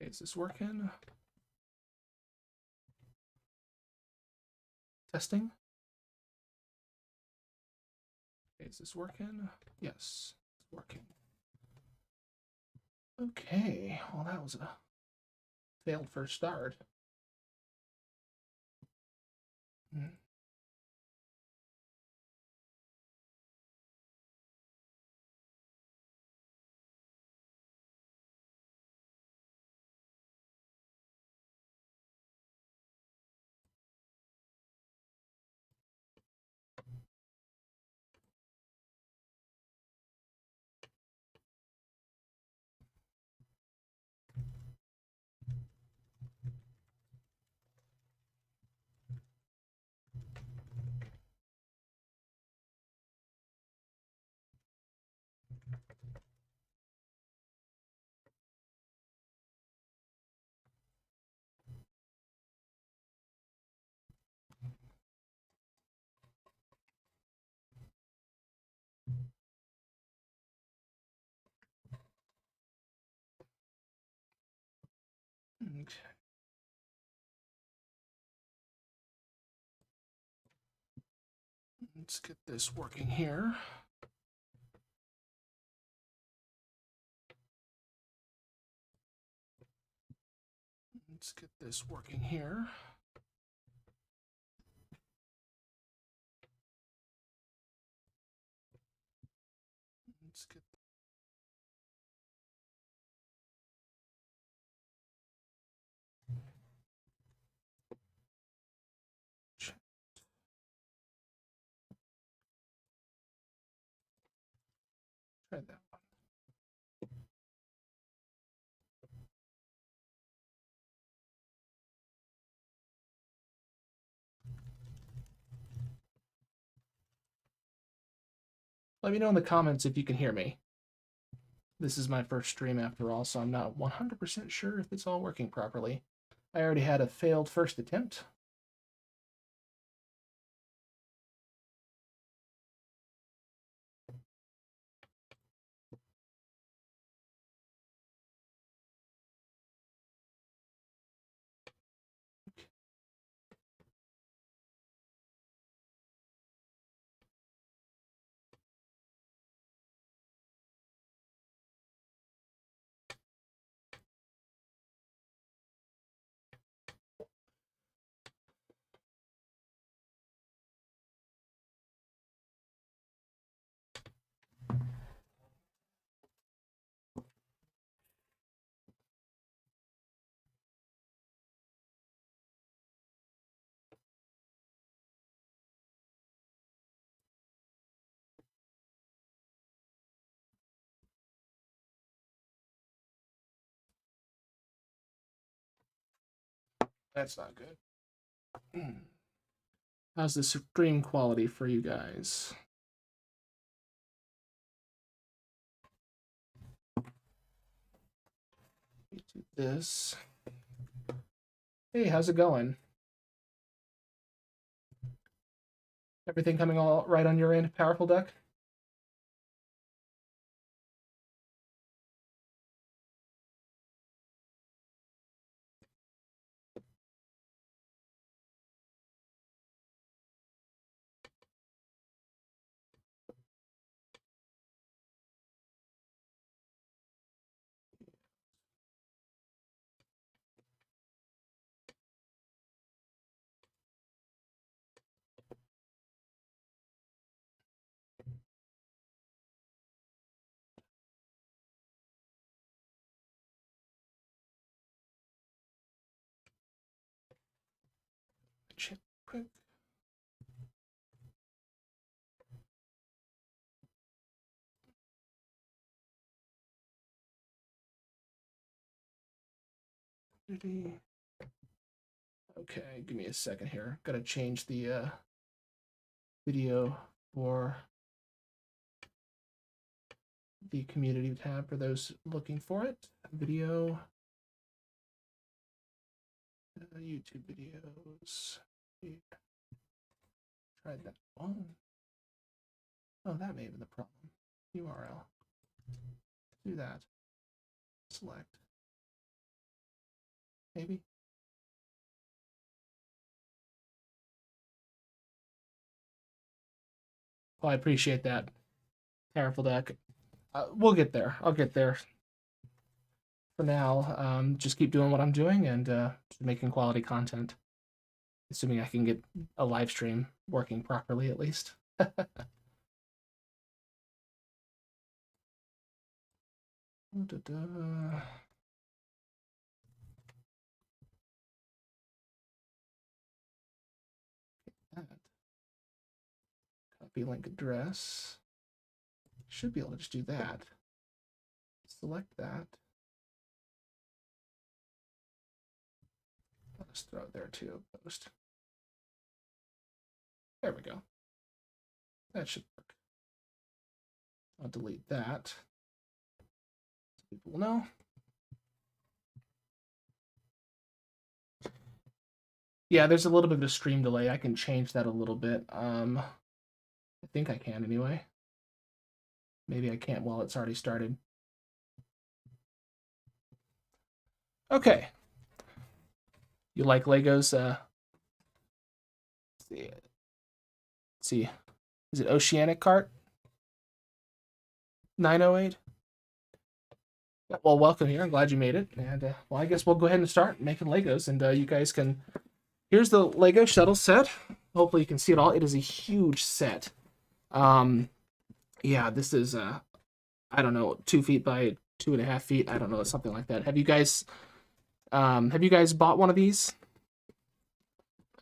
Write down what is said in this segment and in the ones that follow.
Is this working? Testing. Is this working? Yes, it's working. Okay, well, that was a failed first start. Okay. Let's get this working here. Let's get this working here. Let's get try that one. Let me know in the comments if you can hear me. This is my first stream after all, so I'm not 100% sure if it's all working properly. I already had a failed first attempt. That's not good. How's the stream quality for you guys? Let me do this. Hey, how's it going? Everything coming all right on your end, Powerful Duck? Check quick. Okay, give me a second here. Gotta change the video for the community tab for those looking for it. Video, YouTube videos. Tried that one. Oh, that may have been the problem. URL. Do that. Select. maybe. Well, I appreciate that, Careful Deck. We'll get there. I'll get there. For now, just keep doing what I'm doing and just making quality content. Assuming I can get a live stream working properly, at least. Copy link address. Should be able to just do that. Select that. I'll just throw it there too. Post. There we go. That should work. I'll delete that. So people will know. Yeah, there's a little bit of a stream delay. I can change that a little bit. I think I can anyway. Maybe I can't while it's already started. Okay. You like Legos? Let's see. Is it Oceanic Cart? 908? Yeah, well, welcome here. I'm glad you made it. And, well, I guess we'll go ahead and start making Legos. And you guys can... Here's the Lego shuttle set. Hopefully you can see it all. It is a huge set. Yeah, this is, I don't know, 2 feet by 2.5 feet. I don't know, something like that. Have you guys bought one of these?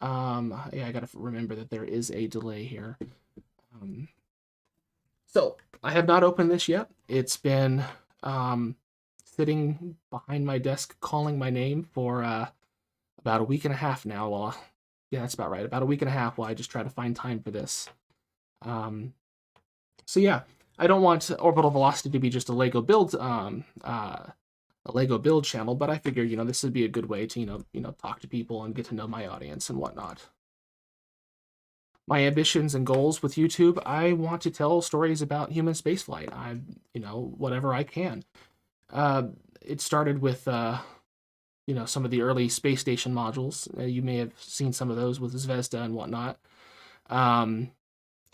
Yeah, I gotta remember that there is a delay here. So I have not opened this yet. It's been sitting behind my desk calling my name for about a week and a half now. Well, yeah, that's about right. About a week and a half while I just try to find time for this. So yeah, I don't want Orbital Velocity to be just a Lego build channel, but I figure, you know, this would be a good way to, you know, talk to people and get to know my audience and whatnot. My ambitions and goals with YouTube, I want to tell stories about human spaceflight. You know, whatever I can. It started with, you know, some of the early space station modules. You may have seen some of those with Zvezda and whatnot. And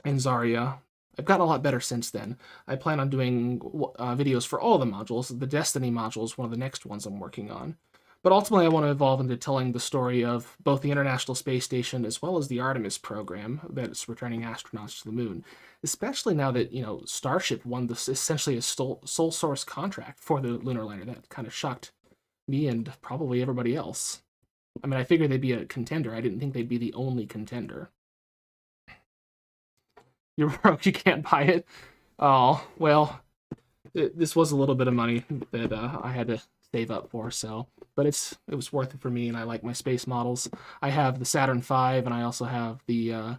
Zarya. I've gotten a lot better since then. I plan on doing videos for all the modules. The Destiny module is one of the next ones I'm working on. But ultimately, I want to evolve into telling the story of both the International Space Station as well as the Artemis program that's returning astronauts to the moon. Especially now that, you know, Starship won this essentially a sole source contract for the lunar lander. That kind of shocked me and probably everybody else. I mean, I figured they'd be a contender. I didn't think they'd be the only contender. You're broke, you can't buy it. Oh, well, this was a little bit of money that I had to save up for, so. But it was worth it for me, and I like my space models. I have the Saturn V, and I also have the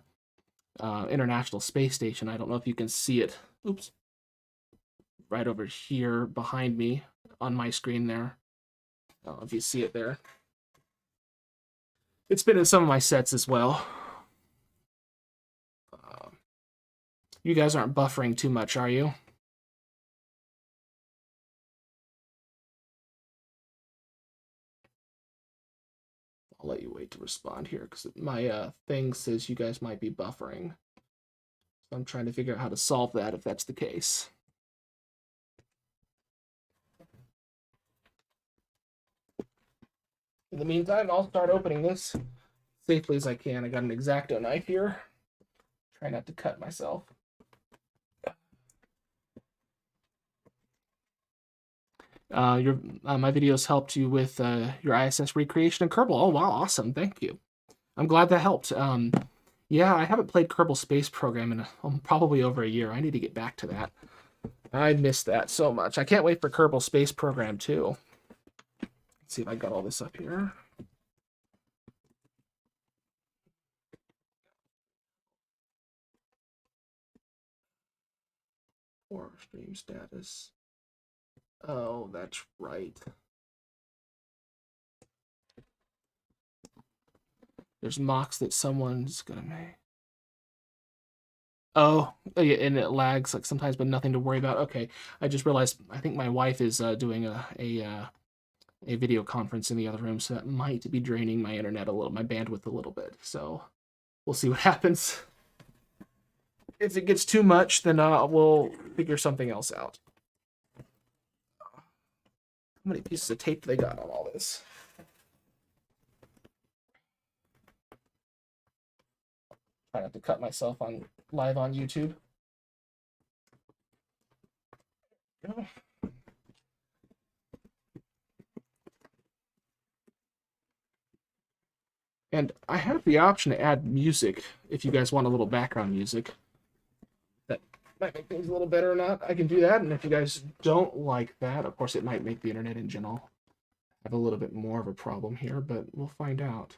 International Space Station. I don't know if you can see it. Oops. Right over here behind me on my screen there. I don't know if you see it there. It's been in some of my sets as well. You guys aren't buffering too much, are you? I'll let you wait to respond here because my thing says you guys might be buffering. So I'm trying to figure out how to solve that if that's the case. In the meantime, I'll start opening this safely as I can. I got an X-Acto knife here. Try not to cut myself. My videos helped you with your ISS recreation and Kerbal. Oh, wow, awesome. Thank you. I'm glad that helped. Yeah, I haven't played Kerbal Space Program in probably over a year. I need to get back to that. I missed that so much. I can't wait for Kerbal Space Program, too. Let's see if I got all this up here. Or stream status. Oh, that's right. There's mocks that someone's gonna make. Oh, yeah, and it lags like sometimes, but nothing to worry about. Okay, I just realized I think my wife is doing a a video conference in the other room, so that might be draining my internet a little, my bandwidth a little bit. So we'll see what happens. If it gets too much, then we'll figure something else out. How many pieces of tape they got on all this? Try not to cut myself on live on YouTube. Go. And I have the option to add music if you guys want a little background music. That might make things a little better or not. I can do that, and if you guys don't like that, of course it might make the internet in general have a little bit more of a problem here, but we'll find out.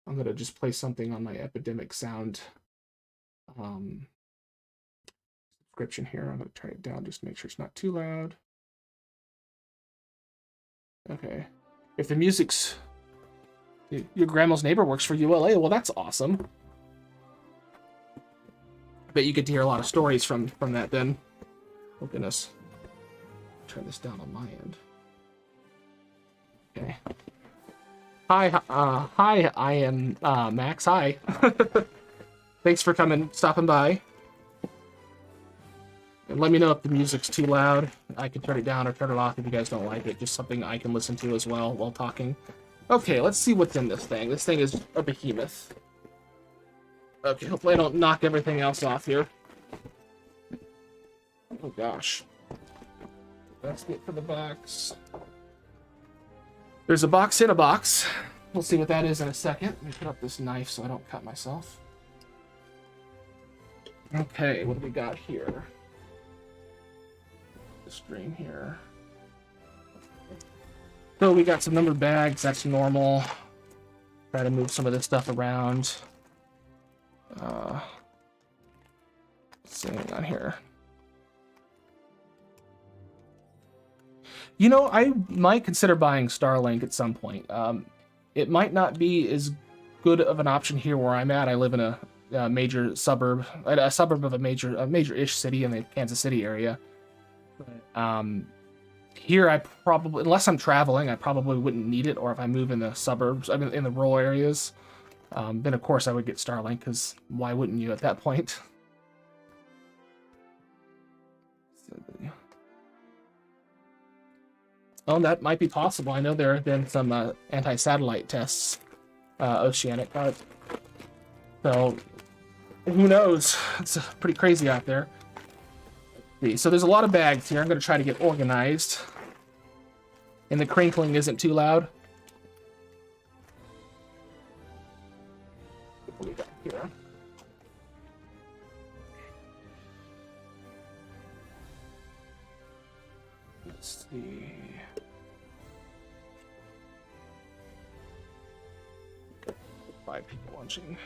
I'm going to just play something on my Epidemic Sound subscription here. I'm going to turn it down just to make sure it's not too loud. Okay. If the music's... Your grandma's neighbor works for ULA. Well, that's awesome. I bet you get to hear a lot of stories from that then. Oh, goodness. Turn this down on my end. Okay. Hi, I am Max. Hi. Thanks for stopping by. And let me know if the music's too loud. I can turn it down or turn it off if you guys don't like it. Just something I can listen to as well while talking. Okay, let's see what's in this thing. This thing is a behemoth. Okay, hopefully I don't knock everything else off here. Oh gosh. That's it for the box. There's a box in a box. We'll see what that is in a second. Let me put up this knife so I don't cut myself. Okay, what do we got here? The string here. So we got some numbered bags, that's normal. Try to move some of this stuff around. What's going on here? You know, I might consider buying Starlink at some point. It might not be as good of an option here where I'm at. I live in a major suburb, a suburb of a major-ish city in the Kansas City area. Here, I probably, unless I'm traveling, I probably wouldn't need it, or if I move in the suburbs, I mean, in the rural areas, then of course I would get Starlink, because why wouldn't you at that point? Oh, that might be possible. I know there have been some anti-satellite tests, oceanic, so who knows? It's pretty crazy out there. So there's a lot of bags here. I'm going to try to get organized. And the crinkling isn't too loud. What do we got here? Let's see. Five people watching.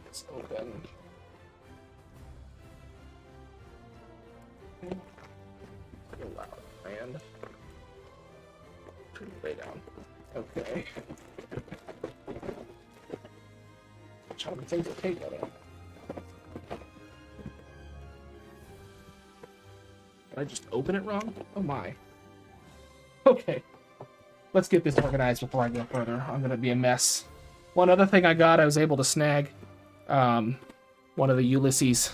It's open. So loud, man. Turn it way down. Okay. Trying to think to take that in. Did I just open it wrong? Oh my. Okay. Let's get this organized before I go further. I'm gonna be a mess. One other thing I was able to snag one of the ODYSSEY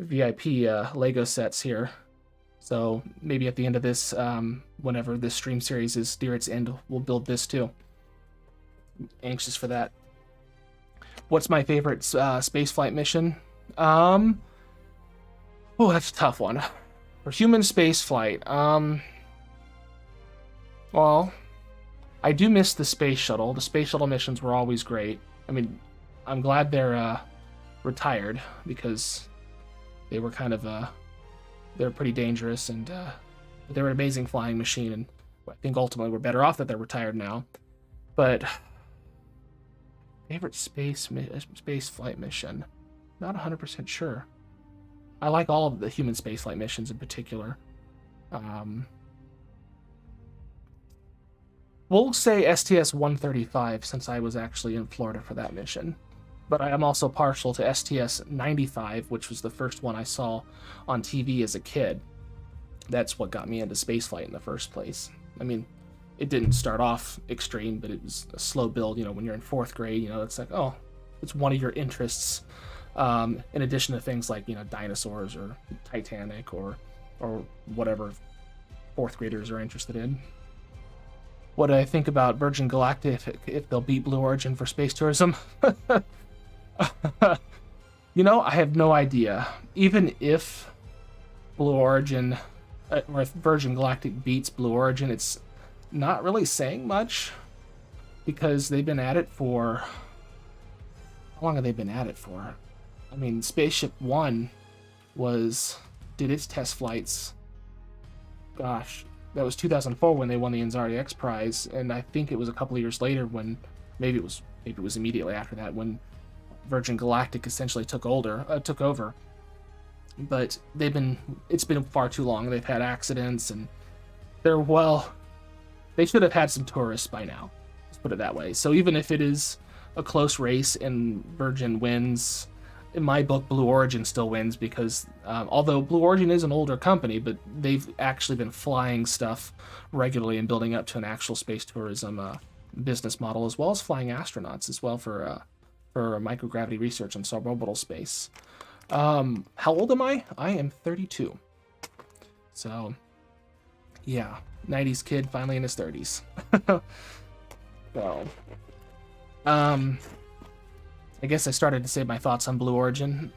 VIP Lego sets here. So maybe at the end of this, whenever this stream series is near its end, we'll build this too. Anxious for that. What's my favorite spaceflight mission? Oh, that's a tough one. For human spaceflight, well, I do miss the space shuttle. The space shuttle missions were always great. I mean, I'm glad they're retired, because they were kind of they're pretty dangerous, and they were an amazing flying machine, and I think ultimately we're better off that they're retired now. But favorite space flight mission, not 100% sure. I like all of the human spaceflight missions in particular. We'll say STS-135, since I was actually in Florida for that mission. But I am also partial to STS-95, which was the first one I saw on TV as a kid. That's what got me into spaceflight in the first place. I mean, it didn't start off extreme, but it was a slow build. You know, when you're in 4th grade, you know, it's like, oh, it's one of your interests. In addition to things like, you know, dinosaurs or Titanic or whatever 4th graders are interested in. What do I think about Virgin Galactic if they'll beat Blue Origin for space tourism? You know, I have no idea. Even if Blue Origin, or if Virgin Galactic beats Blue Origin, it's not really saying much, because they've been at it for... How long have they been at it for? I mean, Spaceship One did its test flights. Gosh, that was 2004 when they won the Anzari X Prize, and I think it was a couple of years later when, maybe it was immediately after that, when Virgin Galactic essentially took over. But it's been far too long. They've had accidents, and they should have had some tourists by now. Let's put it that way. So even if it is a close race and Virgin wins, in my book, Blue Origin still wins, because although Blue Origin is an older company, but they've actually been flying stuff regularly and building up to an actual space tourism business model, as well as flying astronauts as well for microgravity research and suborbital space. How old am I? I am 32. So, yeah, 90s kid finally in his 30s. So, I guess I started to say my thoughts on Blue Origin.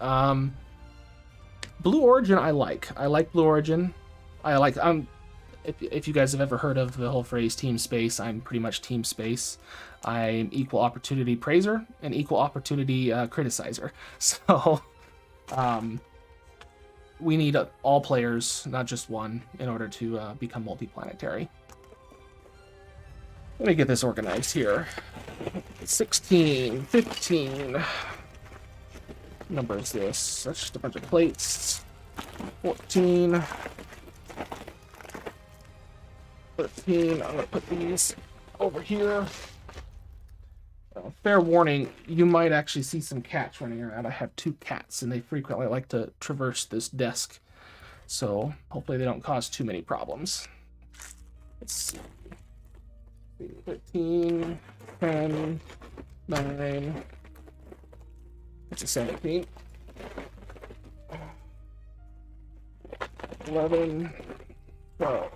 Blue Origin, I like. I like Blue Origin. If you guys have ever heard of the whole phrase Team Space, I'm pretty much Team Space. I'm equal opportunity praiser and equal opportunity criticizer. So, we need all players, not just one, in order to become multiplanetary. Let me get this organized here. 16, 15. Number is this? That's just a bunch of plates. 14. 13. I'm gonna put these over here. Fair warning, you might actually see some cats running around. I have 2 cats, and they frequently like to traverse this desk. So hopefully they don't cause too many problems. Let's see. 13, 10, 9, it's a 17, 11, 12,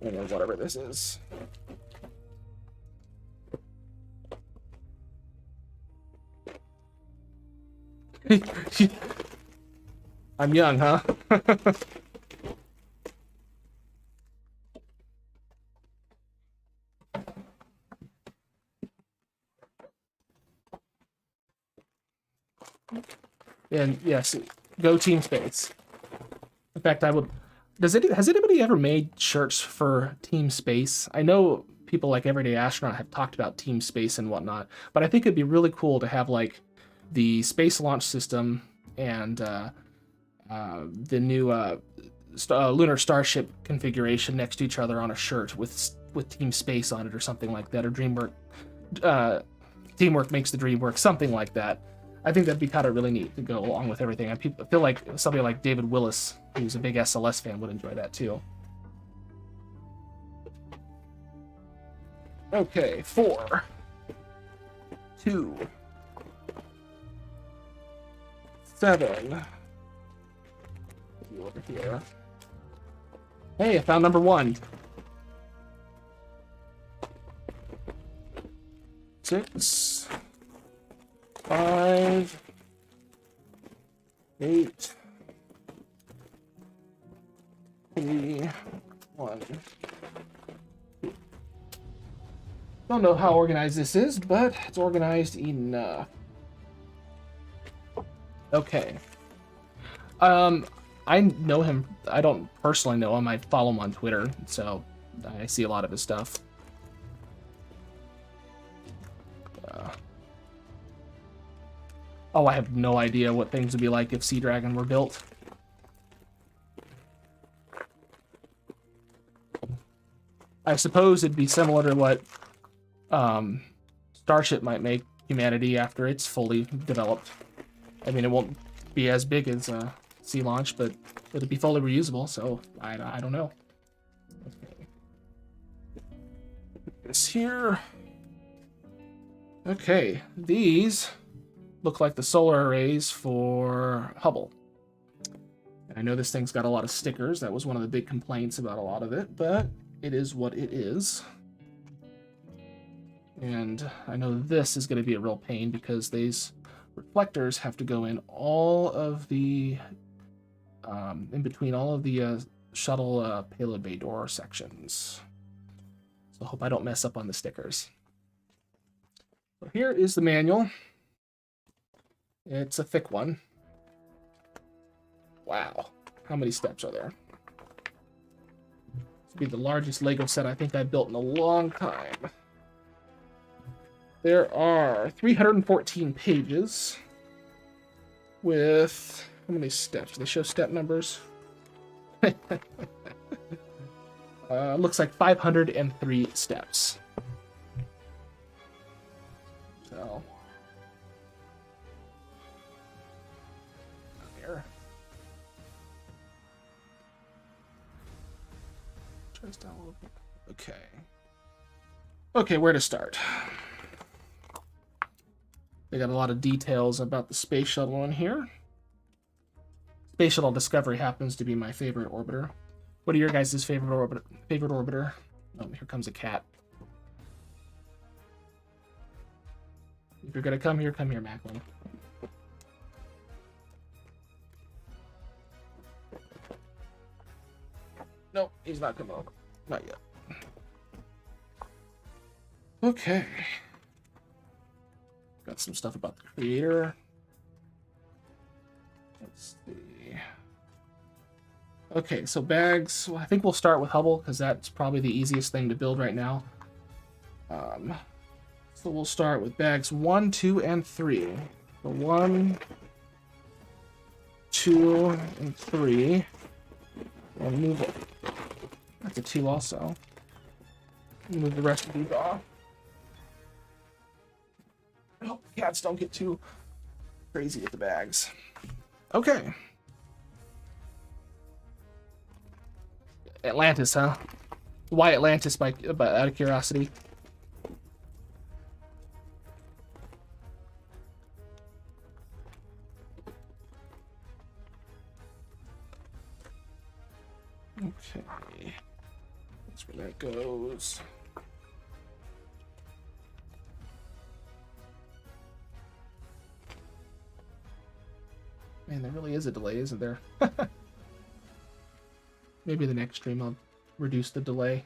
and then whatever this is. I'm young, huh? And yes, go Team Space. In fact, has anybody ever made shirts for Team Space? I know people like Everyday Astronaut have talked about Team Space and whatnot, but I think it'd be really cool to have like the Space Launch System and the new Lunar Starship configuration next to each other on a shirt with Team Space on it or something like that, or Teamwork makes the dream work, something like that. I think that'd be kind of really neat to go along with everything. I feel like somebody like David Willis, who's a big SLS fan, would enjoy that too. Okay, 4, 2, 7. Over here. Hey, I found number 1. 6, 5, 8, 3, 1. Don't know how organized this is, but it's organized enough. Okay. I know him. I don't personally know him. I follow him on Twitter, so I see a lot of his stuff. Oh, I have no idea what things would be like if Sea Dragon were built. I suppose it'd be similar to what Starship might make, humanity after it's fully developed. I mean, it won't be as big as sea launch, but it'll be fully reusable, so I don't know. Okay. Put this here. Okay, these look like the solar arrays for Hubble. And I know this thing's got a lot of stickers. That was one of the big complaints about a lot of it, but it is what it is. And I know this is going to be a real pain because these reflectors have to go in all of the, in between all of the shuttle payload bay door sections. So I hope I don't mess up on the stickers. So here is the manual. It's a thick one. Wow, how many steps are there? This will be the largest Lego set I think I've built in a long time. There are 314 pages with, how many steps? Do they show step numbers? Looks like 503 steps. So, here. Just down a little bit. Okay. Okay, where to start? They got a lot of details about the space shuttle in here. Space Shuttle Discovery happens to be my favorite orbiter. What are your guys' favorite orbiter? Oh, here comes a cat. If you're gonna come here, Macklin. No, he's not coming over. Not yet. Okay. Got some stuff about the creator. Let's see. Okay, so bags. Well, I think we'll start with Hubble because that's probably the easiest thing to build right now. So we'll start with bags 1, 2, and 3. So 1, 2, and 3. We'll move it. That's a 2 also. Move the rest of these off. I hope the cats don't get too crazy with the bags. Okay. Atlantis, huh? Why Atlantis by out of curiosity? Okay. That's where that goes. Man, there really is a delay, isn't there? Maybe the next stream I'll reduce the delay.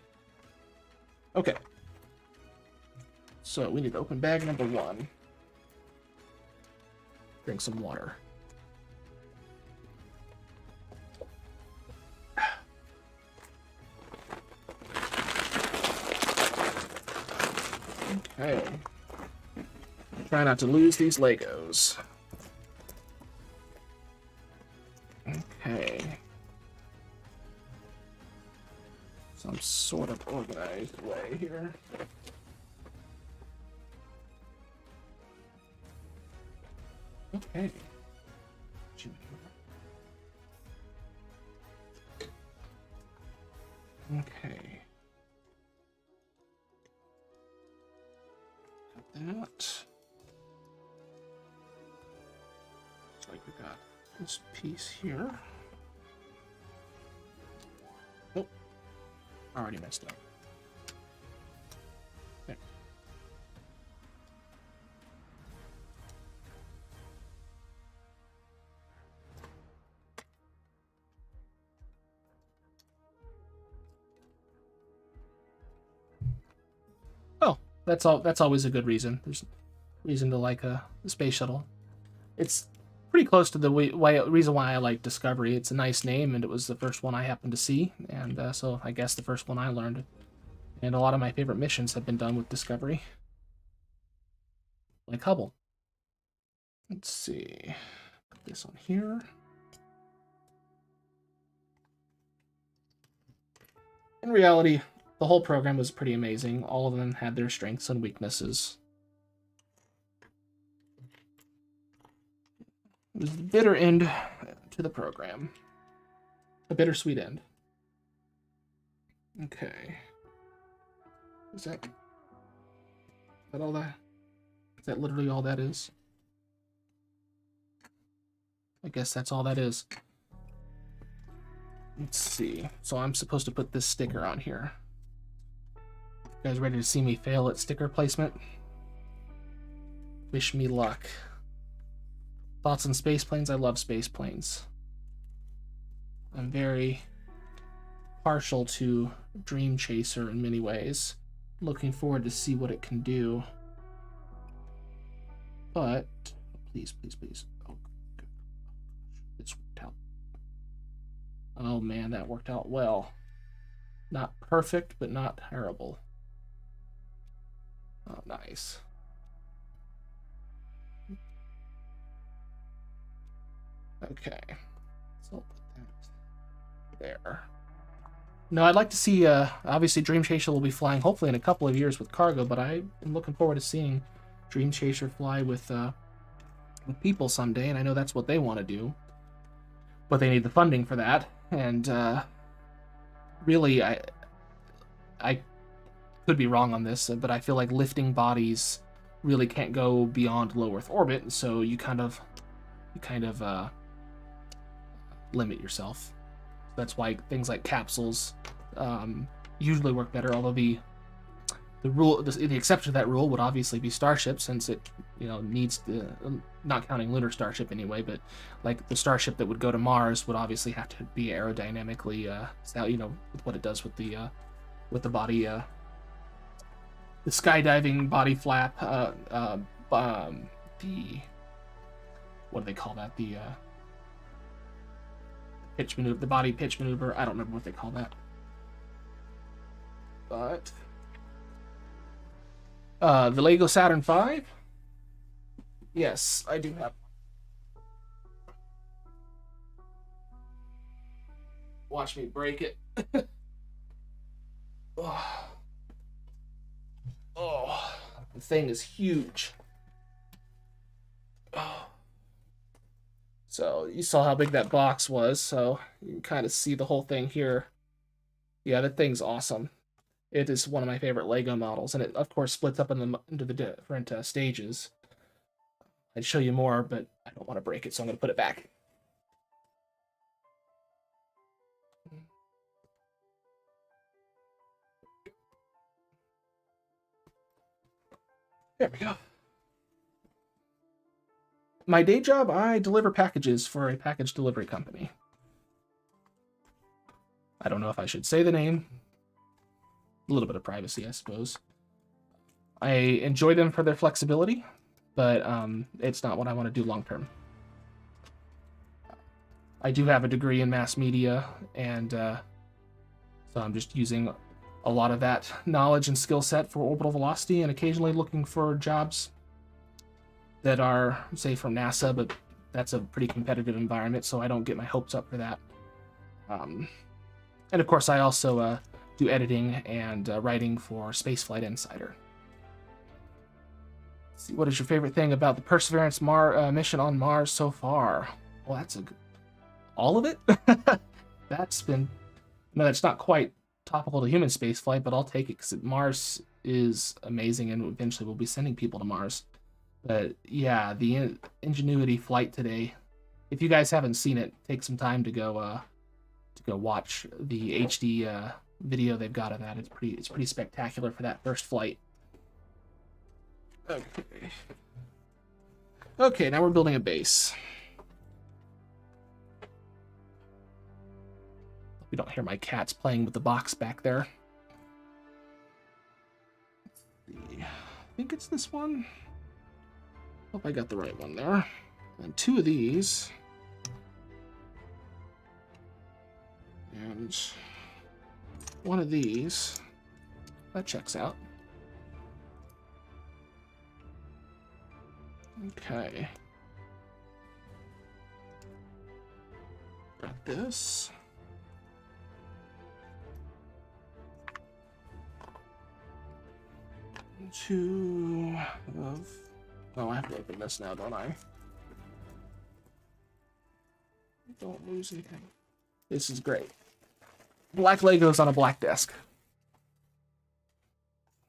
Okay. So we need to open bag number 1. Drink some water. Okay. Try not to lose these Legos. Okay. Some sort of organized way here. Okay. Okay. Got that. Looks like we got this piece here. Nope. Already messed up. There. Oh, that's all. That's always a good reason. There's a reason to like the space shuttle. It's pretty close to the reason why I like Discovery. It's a nice name, and it was the first one I happened to see, and so I guess the first one I learned. And a lot of my favorite missions have been done with Discovery, like Hubble. Let's see, put this on here. In reality, the whole program was pretty amazing. All of them had their strengths and weaknesses. It was the bitter end to the program. A bittersweet end. Okay. Is that all that? Is that literally all that is? I guess that's all that is. Let's see. So I'm supposed to put this sticker on here. You guys ready to see me fail at sticker placement? Wish me luck. Thoughts on space planes? I love space planes. I'm very partial to Dream Chaser in many ways. Looking forward to see what it can do. But please, please, please. Oh, good. It's worked out. Oh man, that worked out well. Not perfect, but not terrible. Oh, nice. Okay. So I'll put that there. No, I'd like to see, obviously Dream Chaser will be flying hopefully in a couple of years with cargo, but I am looking forward to seeing Dream Chaser fly with people someday, and I know that's what they want to do. But they need the funding for that, and really, I could be wrong on this, but I feel like lifting bodies really can't go beyond low Earth orbit, so you kind of limit yourself. That's why things like capsules usually work better. Although the exception to that rule would obviously be Starship, since it needs to, not counting lunar Starship anyway, but like the Starship that would go to Mars would obviously have to be aerodynamically with what it does with the body, the skydiving body flap, the what do they call that? The pitch maneuver, the body pitch maneuver. I don't remember what they call that. But the Lego Saturn V. Yes, I do have. Watch me break it. Oh, the thing is huge. Oh. So you saw how big that box was, so you can kind of see the whole thing here. Yeah, that thing's awesome. It is one of my favorite Lego models, and it, of course, splits up into the different stages. I'd show you more, but I don't want to break it, so I'm going to put it back. There we go. My day job, I deliver packages for a package delivery company. I don't know if I should say the name. A little bit of privacy, I suppose. I enjoy them for their flexibility, but it's not what I want to do long term. I do have a degree in mass media, and so I'm just using a lot of that knowledge and skill set for Orbital Velocity, and occasionally looking for jobs that are, say, from NASA, but that's a pretty competitive environment, so I don't get my hopes up for that. And of course, I also do editing and writing for Spaceflight Insider. Let's see, what is your favorite thing about the Perseverance mission on Mars so far? Well, that's all of it? That's not quite topical to human spaceflight, but I'll take it because Mars is amazing, and eventually we'll be sending people to Mars. But yeah, the Ingenuity flight today, if you guys haven't seen it, take some time to go watch the HD video they've got of that. It's pretty spectacular for that first flight. Okay, now we're building a base. You don't hear my cats playing with the box back there. Let's see. I think it's this one. Hope I got the right one there. And 2 of these. And 1 of these. That checks out. Okay. Got this. Two of... Oh, I have to open this now, don't I? Don't lose anything. This is great. Black Legos on a black desk.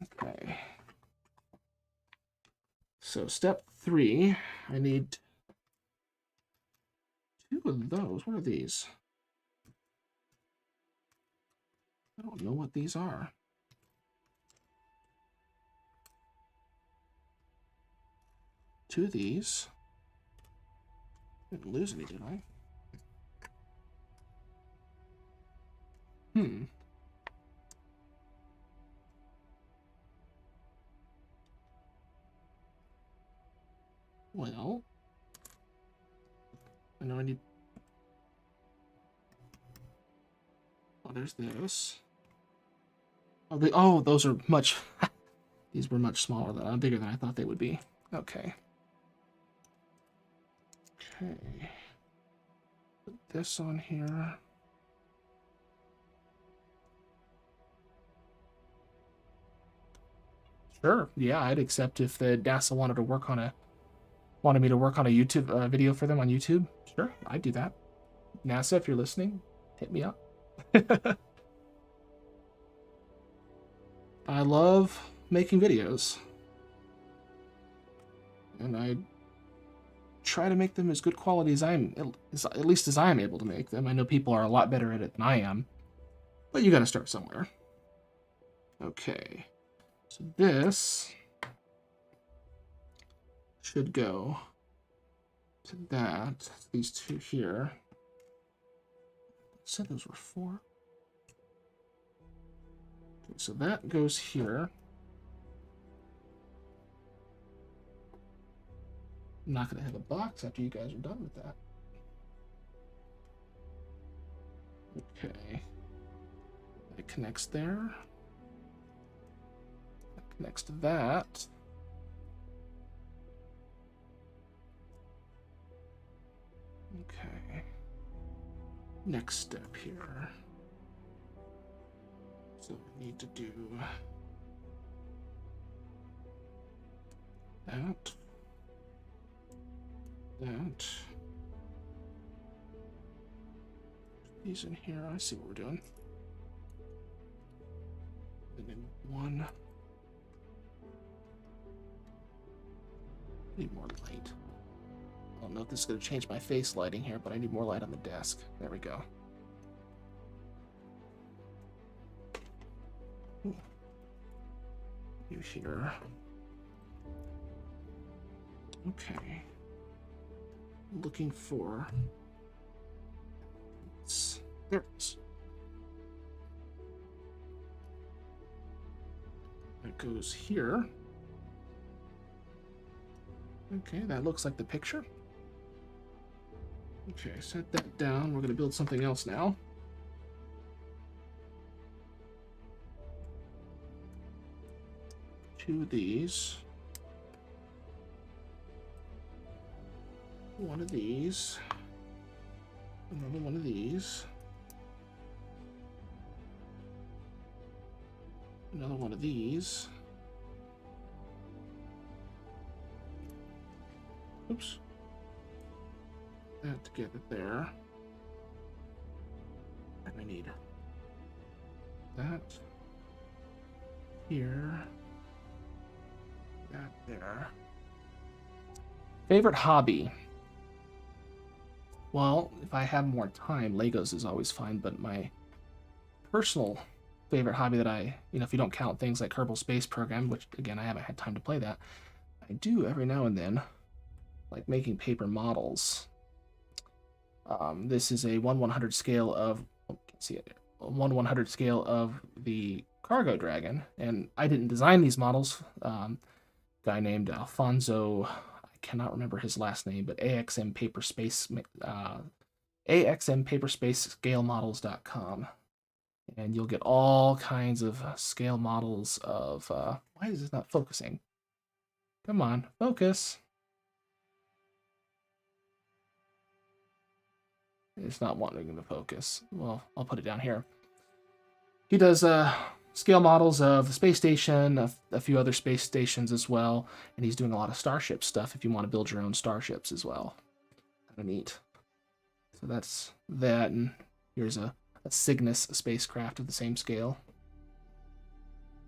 Okay. So step 3, I need 2 of those. What are these? I don't know what these are. Two of these. Didn't lose any, did I? Well, I know I need... Oh, there's this. Oh, those are much... These were much smaller than... bigger than I thought they would be. Okay. Okay. Put this on here. Sure. Yeah, I'd accept if the NASA wanted me to work on a YouTube video for them on YouTube. Sure, I'd do that. NASA, if you're listening, hit me up. I love making videos. And I try to make them as good quality as at least as I am able to make them. I know people are a lot better at it than I am, but you got to start somewhere. Okay, so this should go to that. These two here. I said those were 4. Okay, so that goes here. I'm not going to have a box after you guys are done with that. Okay. It connects there. That connects to that. Okay. Next step here. So we need to do that. That. These in here. I see what we're doing. And then 1. Need more light. I don't know if this is going to change my face lighting here, but I need more light on the desk. There we go. You here. Okay. Looking for... There it is. That goes here. Okay, that looks like the picture. Okay, set that down. We're going to build something else now. Two of these. One of these. Another one of these. Another one of these. Oops. That to get it there. And I need that here. That there. Favorite hobby? Well, if I have more time, Legos is always fun, but my personal favorite hobby that if you don't count things like Kerbal Space Program, which again I haven't had time to play that, I do every now and then like making paper models. This is a 1/100 scale of, you can see it, 1/100 scale of the cargo dragon, and I didn't design these models. Guy named Alfonso, I cannot remember his last name, but axmpaperscale-models.com. And you'll get all kinds of scale models of, why is this not focusing? Come on, focus. It's not wanting to focus. Well, I'll put it down here. He does scale models of the space station, a few other space stations as well, and he's doing a lot of starship stuff if you want to build your own starships as well. Kind of neat. So that's that, and here's a Cygnus spacecraft of the same scale.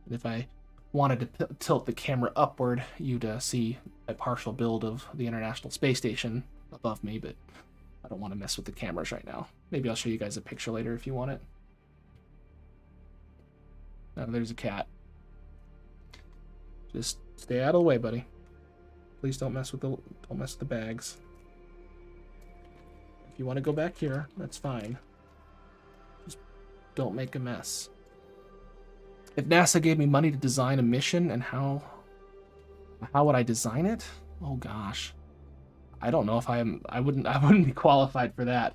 And if I wanted to tilt the camera upward, you'd see a partial build of the International Space Station above me, but I don't want to mess with the cameras right now. Maybe I'll show you guys a picture later if you want it. Oh, there's a cat. Just stay out of the way, buddy. Please don't mess with the bags. If you want to go back here, that's fine. Just don't make a mess. If NASA gave me money to design a mission, and how would I design it? Oh gosh, I don't know if I wouldn't be qualified for that.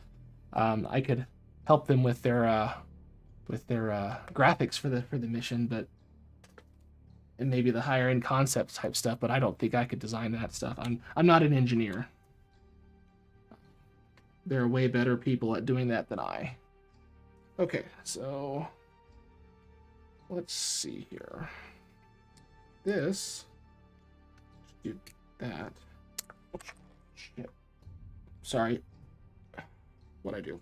I could help them with their graphics for the mission, but and maybe the higher end concept type stuff. But I don't think I could design that stuff. I'm not an engineer. There are way better people at doing that than I. Okay, so let's see here. This do that. Oh, shit. Sorry. What'd I do?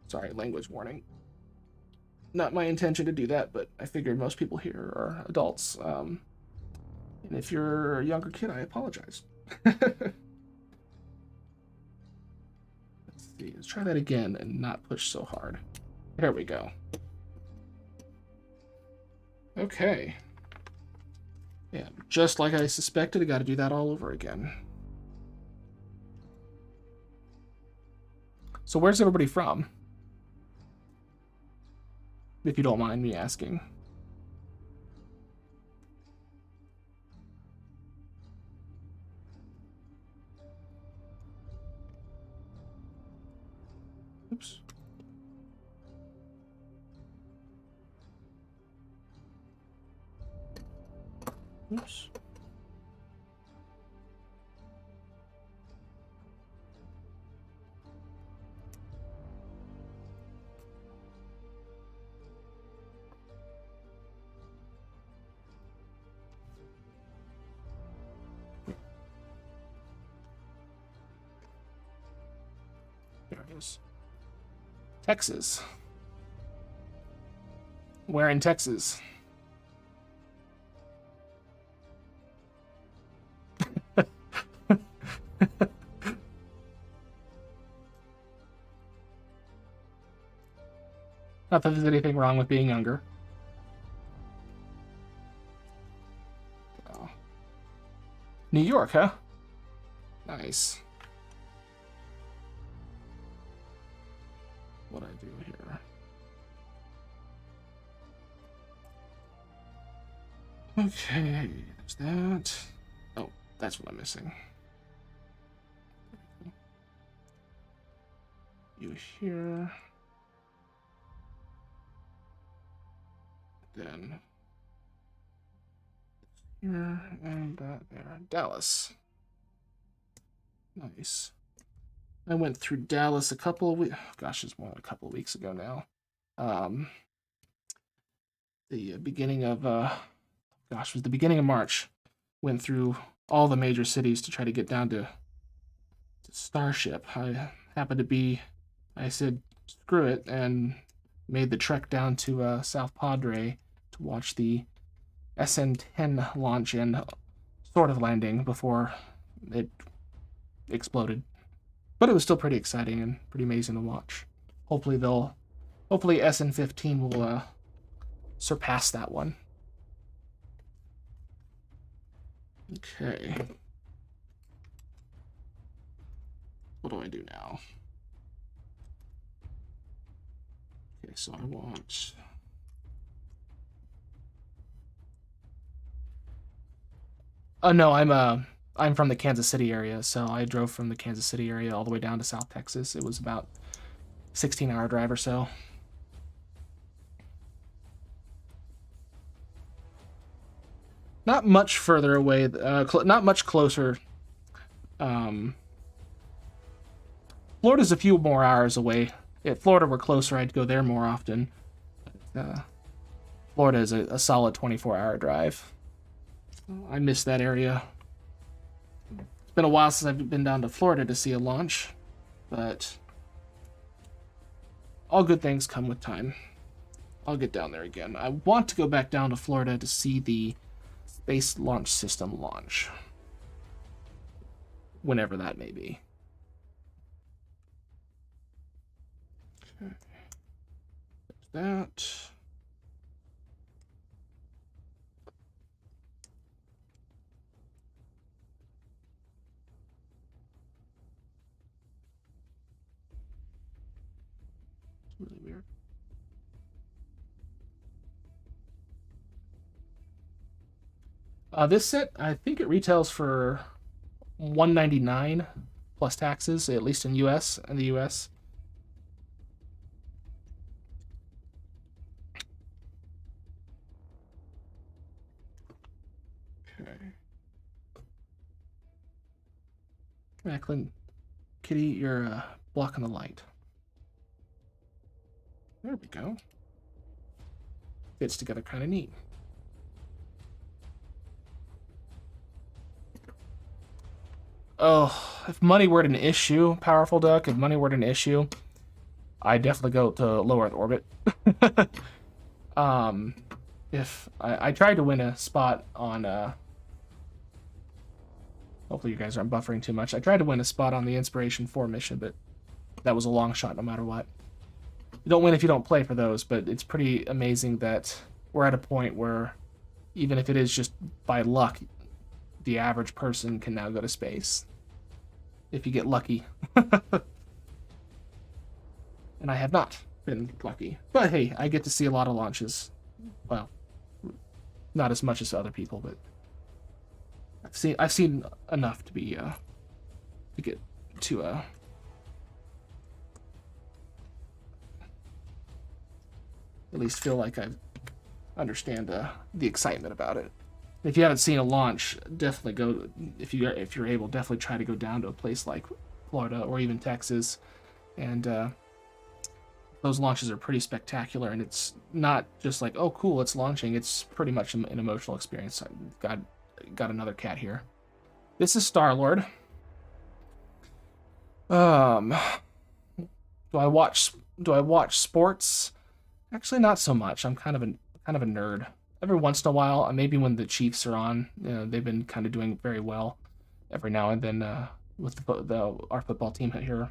Sorry, language warning. Not my intention to do that, but I figured most people here are adults. And if you're a younger kid, I apologize. Let's try that again and not push so hard. There we go. Okay. Yeah, just like I suspected, I got to do that all over again. So where's everybody from? If you don't mind me asking. Oops. Oops. There it is. Texas. Where in Texas? Not that there's anything wrong with being younger. Oh. New York, huh? Nice. What I do here? Okay, there's that. Oh, that's what I'm missing. You here. Then here and that there. Dallas. Nice. I went through Dallas a couple of weeks. Gosh, it's more than a couple of weeks ago now. The beginning of was the beginning of March. Went through all the major cities to try to get down to Starship. I happened to be. I said screw it and made the trek down to South Padre to watch the SN10 launch and sort of landing before it exploded. But it was still pretty exciting and pretty amazing to watch. Hopefully SN15 will surpass that one. Okay. What do I do now? Okay, so I want... Oh no, I'm from the Kansas City area, so I drove from the Kansas City area all the way down to South Texas. It was about 16-hour drive or so. Not much further away, not much closer. Florida's a few more hours away. If Florida were closer, I'd go there more often. Florida is a solid 24-hour drive. I miss that area. It's been a while since I've been down to Florida to see a launch, but all good things come with time. I'll get down there again. I want to go back down to Florida to see the Space Launch System launch, whenever that may be. Okay. There's that. Really weird. This set, I think it retails for $199 plus taxes, at least in the US. Okay. Macklin, Kitty, you're blocking the light. There we go. Fits together kind of neat. Oh, if money were an issue, Powerful Duck, if money were an issue, I'd definitely go to low Earth orbit. If I tried to win a spot on, hopefully you guys aren't buffering too much. I tried to win a spot on the Inspiration 4 mission, but that was a long shot no matter what. You don't win if you don't play for those, but it's pretty amazing that we're at a point where even if it is just by luck, the average person can now go to space. If you get lucky. And I have not been lucky. But hey, I get to see a lot of launches. Well, not as much as other people, but I've seen enough to be to get to at least feel like I understand the excitement about it. If you haven't seen a launch, definitely go. If you're able, definitely try to go down to a place like Florida or even Texas, and those launches are pretty spectacular. And it's not just like, oh, cool, it's launching. It's pretty much an emotional experience. I got another cat here. This is Star-Lord. Do I watch sports? Actually, not so much. I'm kind of a nerd. Every once in a while, maybe when the Chiefs are on, they've been kind of doing very well every now and then with our football team here.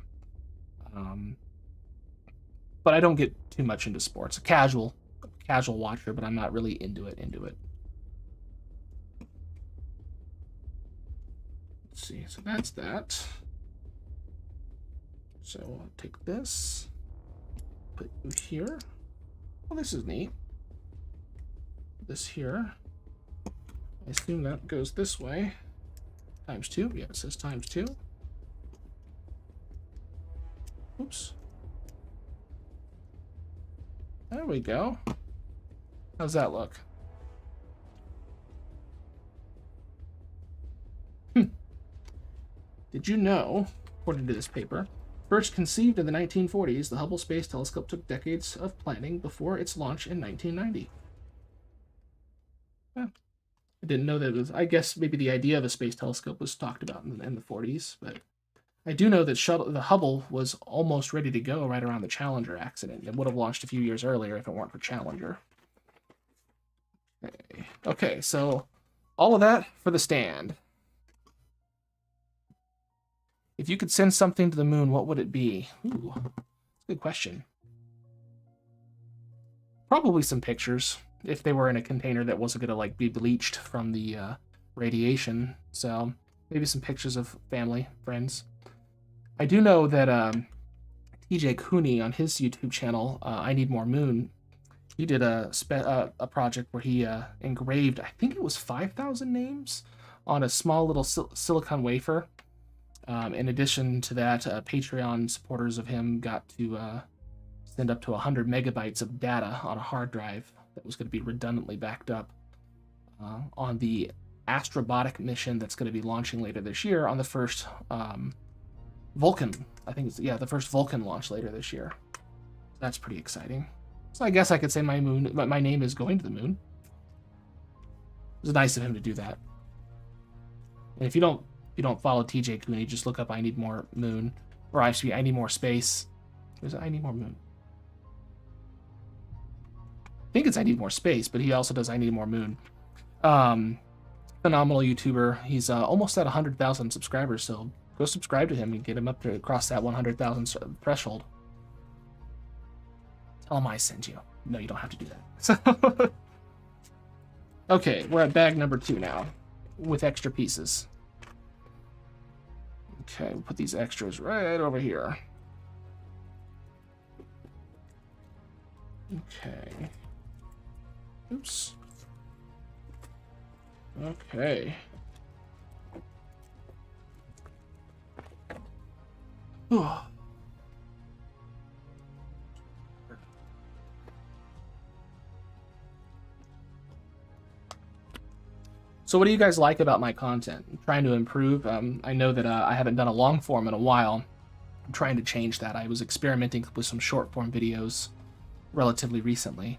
But I don't get too much into sports. A casual watcher, but I'm not really into it. Let's see. So that's that. So I'll take this, put you here. Well, this is neat. This here. I assume that goes this way. ×2. Yeah, it says ×2. Oops. There we go. How's that look? Did you know, according to this paper, first conceived in the 1940s, the Hubble Space Telescope took decades of planning before its launch in 1990. Well, I didn't know that it was. I guess maybe the idea of a space telescope was talked about in the 40s, but I do know that the Hubble was almost ready to go right around the Challenger accident. It would have launched a few years earlier if it weren't for Challenger. Okay, so all of that for the stand. If you could send something to the moon, what would it be? Ooh, good question. Probably some pictures. If they were in a container that wasn't gonna be bleached from the radiation. So maybe some pictures of family, friends. I do know that TJ Cooney on his YouTube channel, I Need More Moon, he did a project where he engraved, I think it was 5,000 names on a small little silicon wafer. In addition to that, Patreon supporters of him got to send up to 100 megabytes of data on a hard drive that was going to be redundantly backed up on the Astrobotic mission that's going to be launching later this year on the first Vulcan. I think the first Vulcan launch later this year. That's pretty exciting. So I guess I could say my name is going to the moon. was nice of him to do that. And if you don't follow TJ Cooney, just look up I Need More Moon. Or actually, I Need More Space. There's I Need More Moon. I think it's I Need More Space, but he also does I Need More Moon. Phenomenal YouTuber. He's almost at 100,000 subscribers, so go subscribe to him and get him up to cross that 100,000 threshold. Tell him I send you. No, you don't have to do that. Okay, we're at bag number 2 now, with extra pieces. Okay, we'll put these extras right over here. Okay. Oops. Okay. So what do you guys like about my content? I'm trying to improve. I know that I haven't done a long form in a while. I'm trying to change that. I was experimenting with some short form videos relatively recently.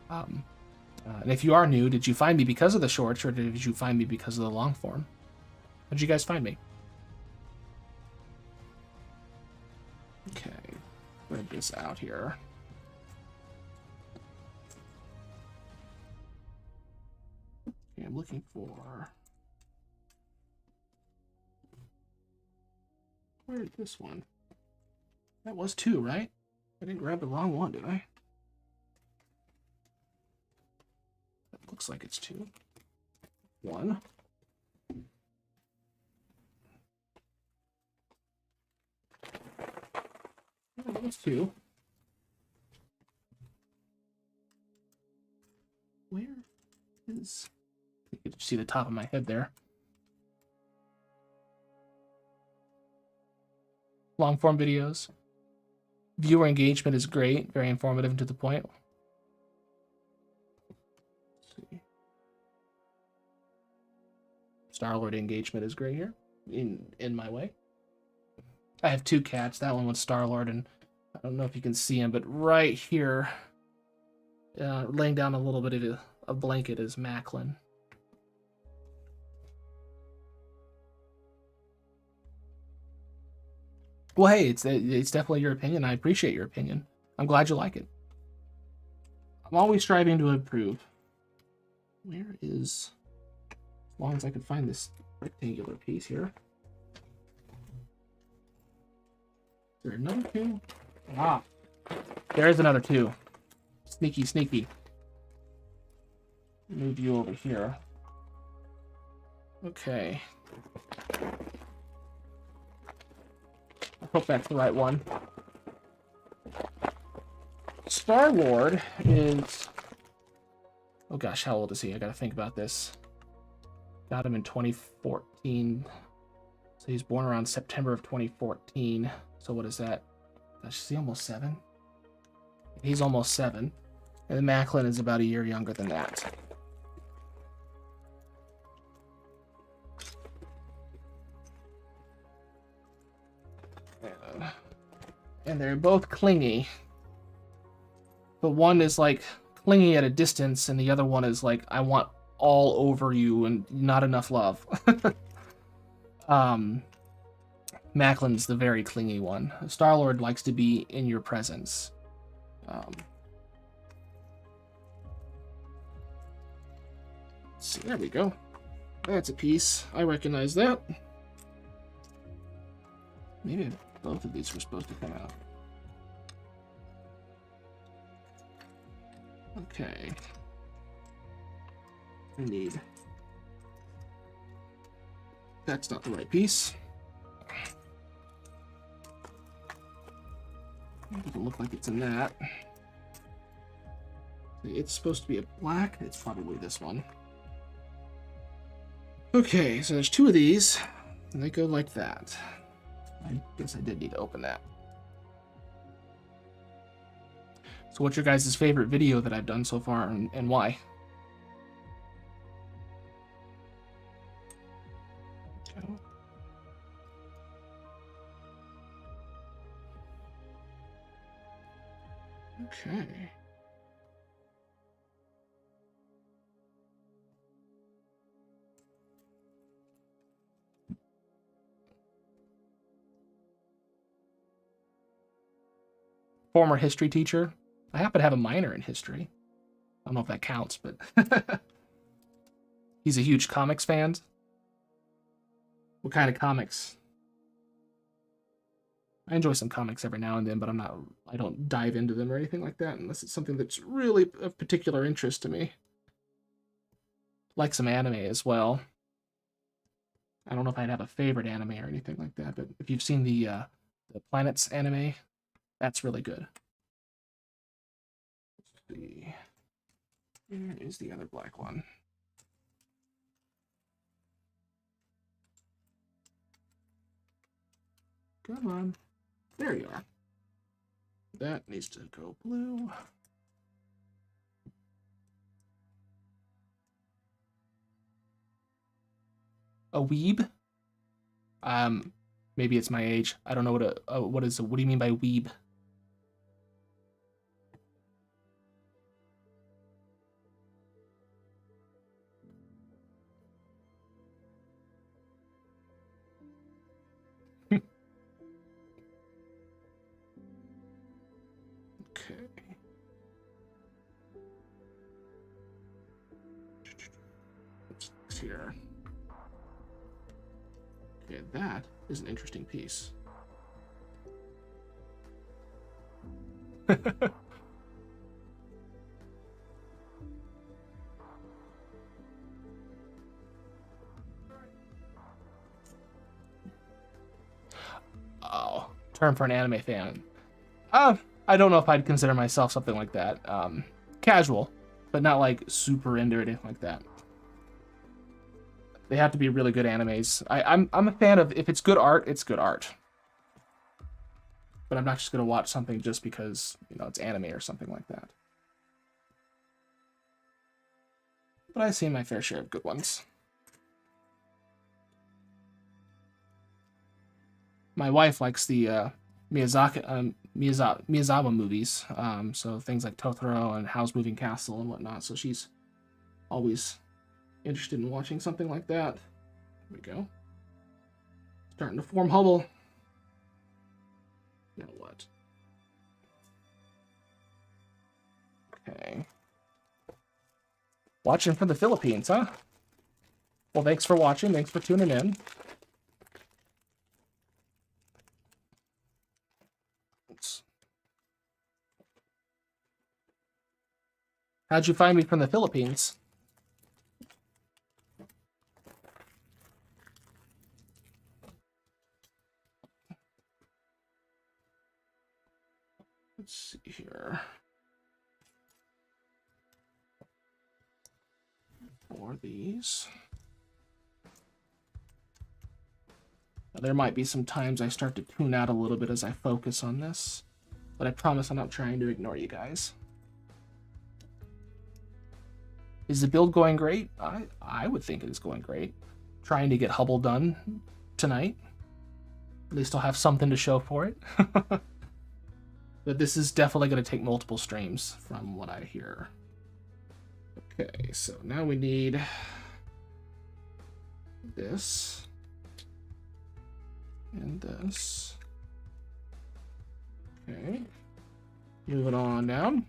And if you are new, did you find me because of the shorts, or did you find me because of the long form? How did you guys find me? Okay, spread this out here. Okay, I'm looking for... Where is this one? That was 2, right? I didn't grab the wrong one, did I? That looks like it's 2. 1. Oh, that's 2. Where is... You can see the top of my head there. Long form videos. Viewer engagement is great, very informative and to the point. Let's see. Star-Lord engagement is great here, in my way. I have 2 cats. That one was Star-Lord, and I don't know if you can see him, but right here, laying down a little bit of a blanket is Macklin. Well, hey, it's definitely your opinion. I appreciate your opinion. I'm glad you like it. I'm always striving to improve. Where is... As long as I can find this rectangular piece here. Is there another 2? Ah, there is another 2. Sneaky, sneaky. Move you over here. Okay. I hope that's the right one. Star-Lord is... Oh gosh, how old is he? I gotta think about this. Got him in 2014. So he's born around September of 2014. So what is that? Gosh, is he almost 7? He's almost 7. And then Macklin is about a year younger than that. And they're both clingy. But one is like clingy at a distance, and the other one is like, I want all over you and not enough love. Macklin's the very clingy one. Star-Lord likes to be in your presence. So there we go. That's a piece. I recognize that. Maybe both of these were supposed to come out. Okay. I need... That's not the right piece. It doesn't look like it's in that. It's supposed to be a black. It's probably this one. Okay, so there's 2 of these, and they go like that. I guess I did need to open that. So what's your guys' favorite video that I've done so far, and why? Okay. former history teacher. I happen to have a minor in history. I don't know if that counts, but he's a huge comics fan. What kind of comics? I enjoy some comics every now and then, but I don't dive into them or anything like that unless it's something that's really of particular interest to me. Like some anime as well. I don't know if I'd have a favorite anime or anything like that, but if you've seen the Planets anime, that's really good. Let's see. Where is the other black one? Come on. There you are. That needs to go blue. A weeb? Maybe it's my age. I don't know what do you mean by weeb? Okay. What's here? Okay, that is an interesting piece. Oh, term for an anime fan. I don't know if I'd consider myself something like that. Casual, but not like super into it, anything like that. They have to be really good animes. I'm a fan of, if it's good art, it's good art. But I'm not just gonna watch something just because, you know, it's anime or something like that. But I've seen my fair share of good ones. My wife likes the Miyazawa movies, so things like Totoro and Howl's Moving Castle and whatnot. So she's always interested in watching something like that. There we go. Starting to form Hubble. Now what? Okay. Watching from the Philippines, huh? Well, thanks for watching. Thanks for tuning in. How'd you find me from the Philippines? Let's see here. For these. Now, there might be some times I start to tune out a little bit as I focus on this, but I promise I'm not trying to ignore you guys. Is the build going great? I would think it is going great. Trying to get Hubble done tonight. At least I'll have something to show for it. But this is definitely going to take multiple streams from what I hear. Okay, so now we need this and this. Okay, moving on down.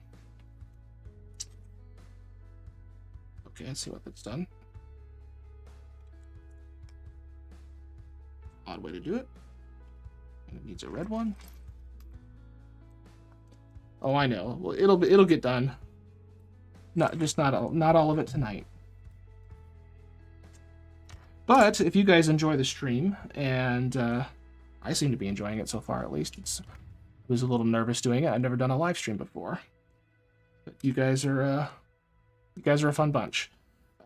Okay, let's see what that's done. Odd way to do it. And it needs a red one. Oh, I know. Well, it'll get done. Not all of it tonight. But if you guys enjoy the stream, and I seem to be enjoying it so far, at least. I was a little nervous doing it. I've never done a live stream before. But you guys are a fun bunch.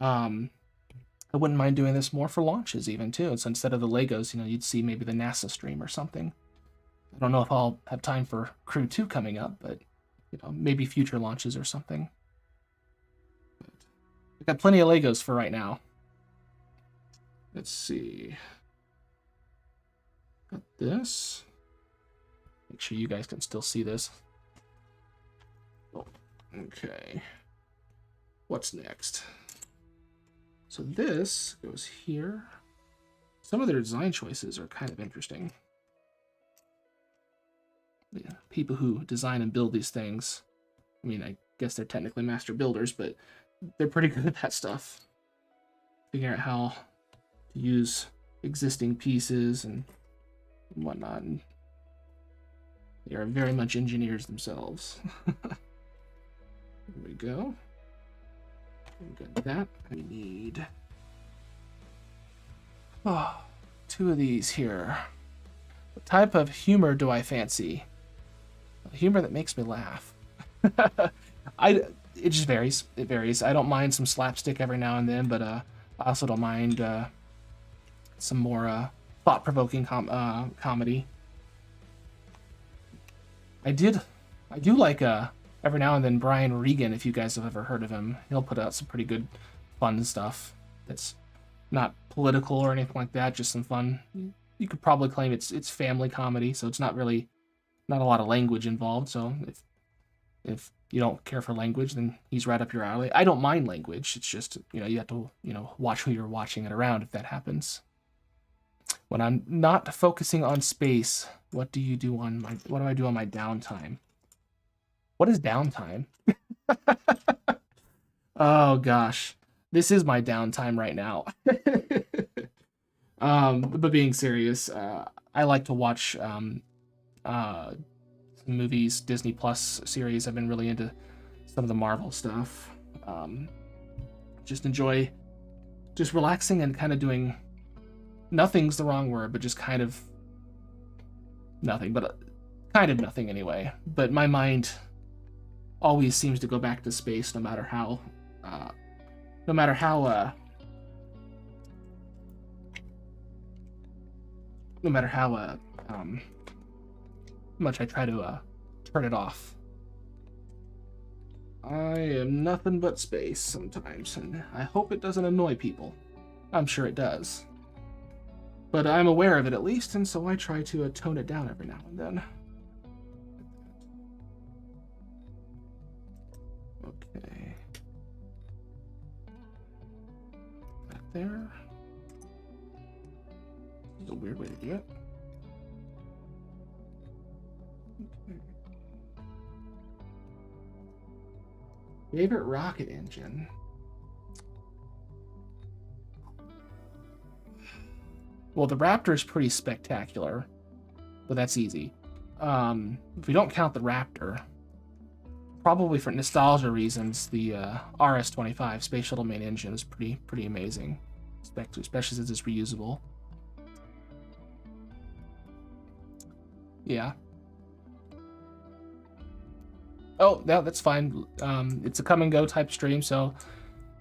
I wouldn't mind doing this more for launches even too. So instead of the Legos, you know, you'd see maybe the NASA stream or something. I don't know if I'll have time for Crew 2 coming up, but you know, maybe future launches or something. But I've got plenty of Legos for right now. Let's see. Got this. Make sure you guys can still see this. Oh, okay. What's next? So this goes here. Some of their design choices are kind of interesting. the people who design and build these things. I mean, I guess they're technically master builders, but they're pretty good at that stuff. Figuring out how to use existing pieces and whatnot. And they are very much engineers themselves. There we go. We got that. We need 2 of these here. What type of humor do I fancy? Humor that makes me laugh. It just varies. It varies. I don't mind some slapstick every now and then, but I also don't mind some more thought-provoking comedy. I do like every now and then Brian Regan, if you guys have ever heard of him. He'll put out some pretty good fun stuff that's not political or anything like that, just some fun. You could probably claim it's family comedy, so it's not a lot of language involved. So if you don't care for language, then he's right up your alley. I don't mind language. It's just, you have to, watch who you're watching it around if that happens. When I'm not focusing on space, what do I do on my downtime? What is downtime? Oh gosh. This is my downtime right now. But being serious, I like to watch movies, Disney Plus series. I've been really into some of the Marvel stuff. Just enjoy relaxing and kind of doing, nothing's the wrong word, but just kind of nothing, but kind of nothing anyway. But my mind always seems to go back to space, no matter how much I try to turn it off. I am nothing but space sometimes, and I hope it doesn't annoy people. I'm sure it does. But I'm aware of it at least, and so I try to tone it down every now and then. Okay. Back there. This is a weird way to do it. Okay. Favorite rocket engine? Well, the Raptor is pretty spectacular, but that's easy. If we don't count the Raptor, probably for nostalgia reasons, the RS-25 Space Shuttle main engine is pretty amazing, especially since it's reusable. Yeah. Oh, no, that's fine. It's a come and go type stream, so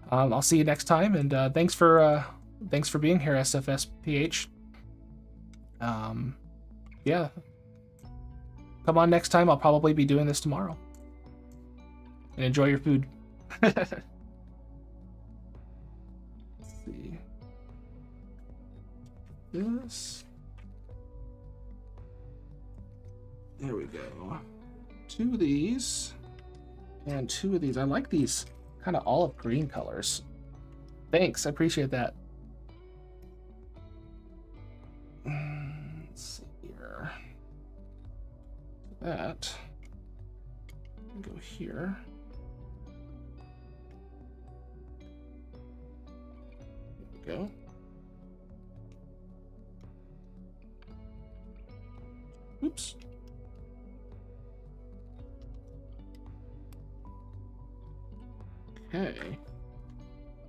I'll see you next time. And thanks for being here, SFSPH. Yeah. Come on next time. I'll probably be doing this tomorrow. And enjoy your food. Let's see. This. There we go. 2 of these. And 2 of these. I like these kind of olive green colors. Thanks. I appreciate that. Let's see here. That. Go here. There we go. Oops. Okay.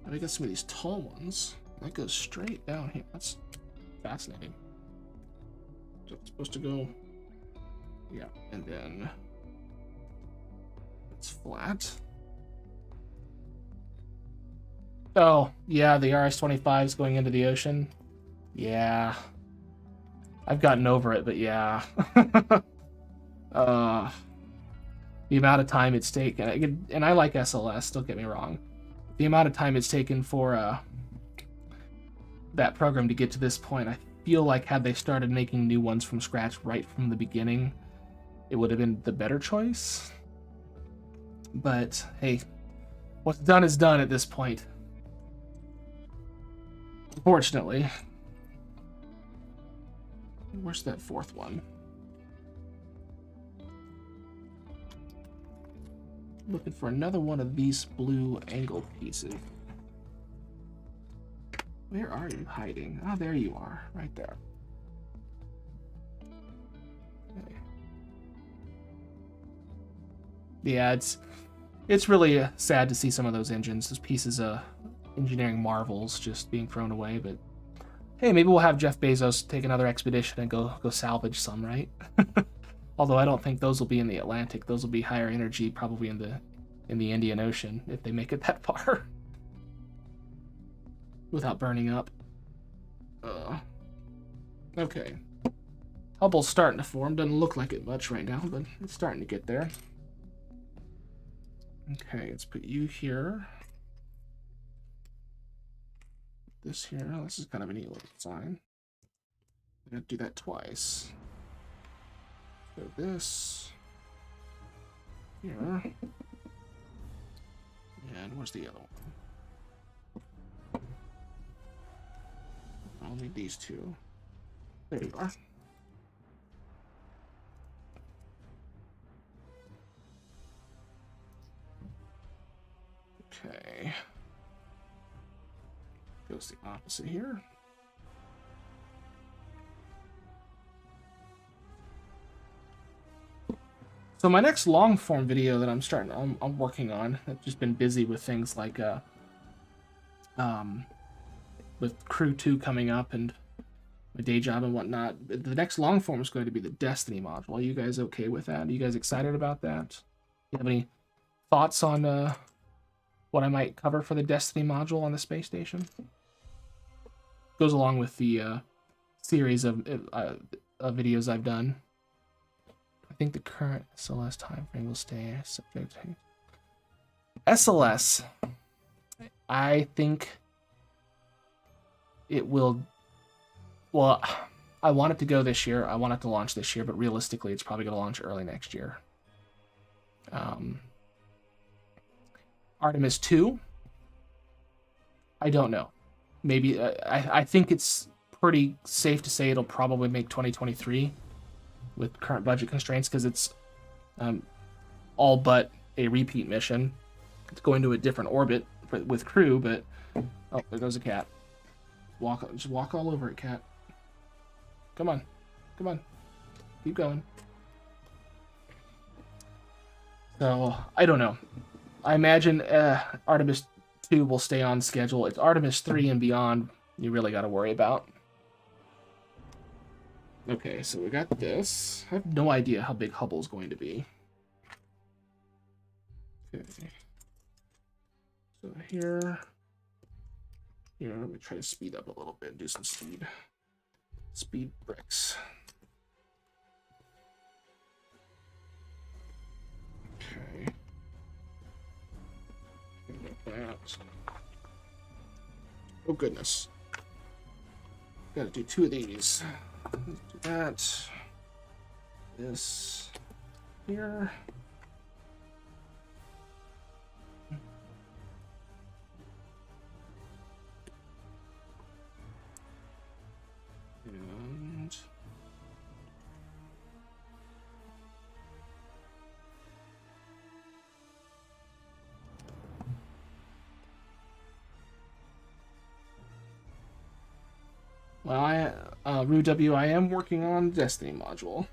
I got some of these tall ones. That goes straight down here. That's fascinating. So it's supposed to go. Yeah, and then it's flat. Oh, yeah, the RS-25 is going into the ocean. Yeah. I've gotten over it, but yeah. The amount of time it's taken, and I like SLS, don't get me wrong. The amount of time it's taken for that program to get to this point, I feel like had they started making new ones from scratch right from the beginning, it would have been the better choice. But hey, what's done is done at this point. Unfortunately. Where's that 4th one? looking for another one of these blue angle pieces. Where are you hiding? Ah, there you are, right there. Okay. Yeah, it's really sad to see some of those engines, those pieces of engineering marvels just being thrown away, but hey, maybe we'll have Jeff Bezos take another expedition and go salvage some, right? Although I don't think those will be in the Atlantic. Those will be higher energy, probably in the Indian Ocean, if they make it that far. Without burning up. Okay. Hubble's starting to form. Doesn't look like it much right now, but it's starting to get there. Okay, let's put you here. This here. This is kind of a neat little design. I'm going to do that twice. So this here. And where's the other one? I'll need these two. There you are. Okay. Goes the opposite here. So my next long form video that I'm working on, I've just been busy with things like with Crew 2 coming up and my day job and whatnot. The next long form is going to be the Destiny module. Are you guys okay with that? Are you guys excited about that? Do you have any thoughts on what I might cover for the Destiny module on the space station? Goes along with the series of videos I've done. I think the current SLS timeframe will stay subject to SLS. I think it will. Well, I want it to go this year. I want it to launch this year, but realistically, it's probably going to launch early next year. Artemis 2. I don't know. Maybe I think it's pretty safe to say it'll probably make 2023 with current budget constraints because it's all but a repeat mission. It's going to a different orbit with crew, but oh, there goes a cat. Just walk all over it, cat. Come on, come on, keep going. So I don't know. I imagine Artemis 2 will stay on schedule. It's Artemis 3 and beyond you really got to worry about. Okay, so we got this. I have no idea how big Hubble's going to be. Okay. So here, let me try to speed up a little bit and do some speed bricks. Okay. Oh goodness. Gotta do two of these. Let's do that. This here. And well, Rue W, I am working on Destiny module.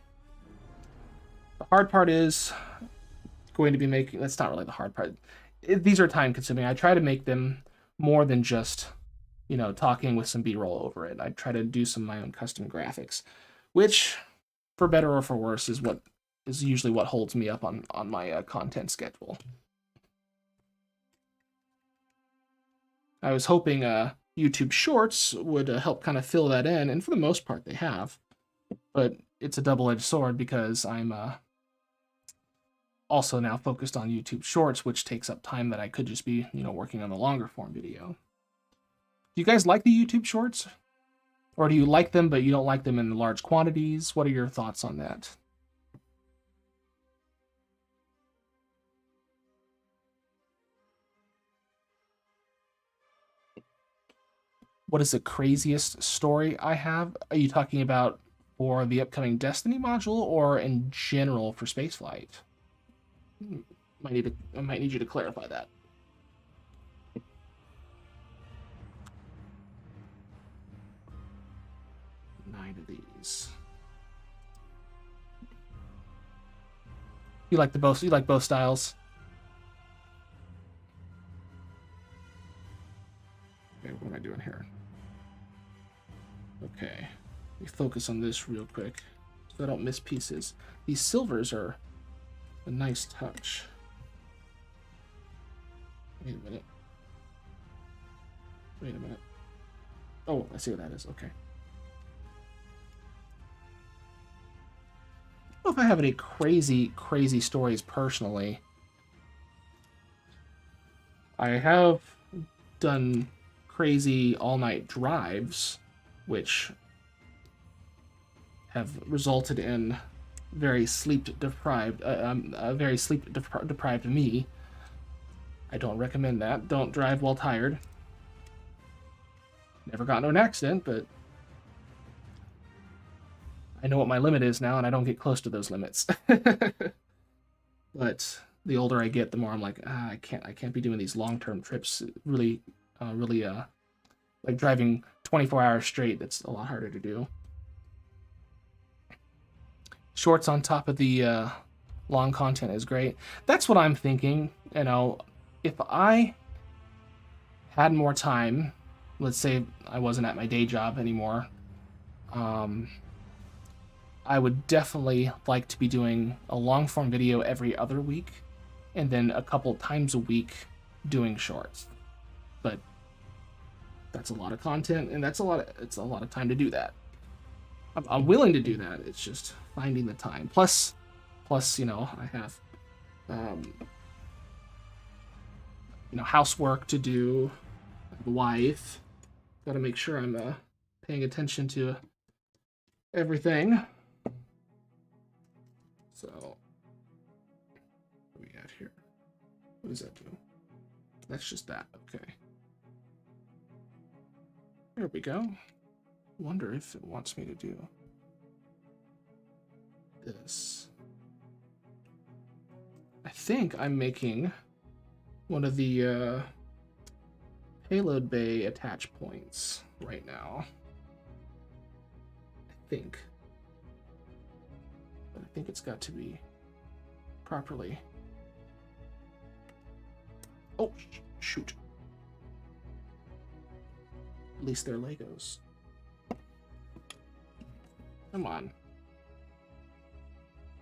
The hard part is going to be making, that's not really the hard part. These are time consuming. I try to make them more than just, talking with some B-roll over it. I try to do some of my own custom graphics, which, for better or for worse, is usually what holds me up on my content schedule. I was hoping YouTube Shorts would help kind of fill that in, and for the most part they have. But it's a double-edged sword because I'm also now focused on YouTube Shorts, which takes up time that I could just be, working on the longer form video. Do you guys like the YouTube Shorts? Or do you like them, but you don't like them in large quantities? What are your thoughts on that? What is the craziest story I have? Are you talking about for the upcoming Destiny module or in general for spaceflight? I might need you to clarify that. Nine of these. You like both styles? Okay, what am I doing here? Okay, let me focus on this real quick so I don't miss pieces. These silvers are a nice touch. Wait a minute. Wait a minute. Oh, I see what that is. Okay. I don't know if I have any crazy stories personally. I have done crazy all-night drives, which have resulted in very sleep-deprived me. I don't recommend that. Don't drive while tired. Never got into an accident, but I know what my limit is now, and I don't get close to those limits. But the older I get, the more I'm like, I can't be doing these long-term trips. Really, like driving 24 hours straight. That's a lot harder to do. Shorts on top of the long content is great. That's what I'm thinking. You know, if I had more time, let's say I wasn't at my day job anymore, I would definitely like to be doing a long form video every other week, and then a couple times a week doing shorts. But that's a lot of content, and it's a lot of time to do that. I'm willing to do that. It's just finding the time. Plus, you know, I have, you know, housework to do. I have a wife. Got to make sure I'm paying attention to everything. So, what do we got here? What does that do? That's just that. Okay. There we go. Wonder if it wants me to do this. I think I'm making one of the payload bay attach points right now. I think. But I think it's got to be properly. Oh, shoot. At least they're Legos. Come on.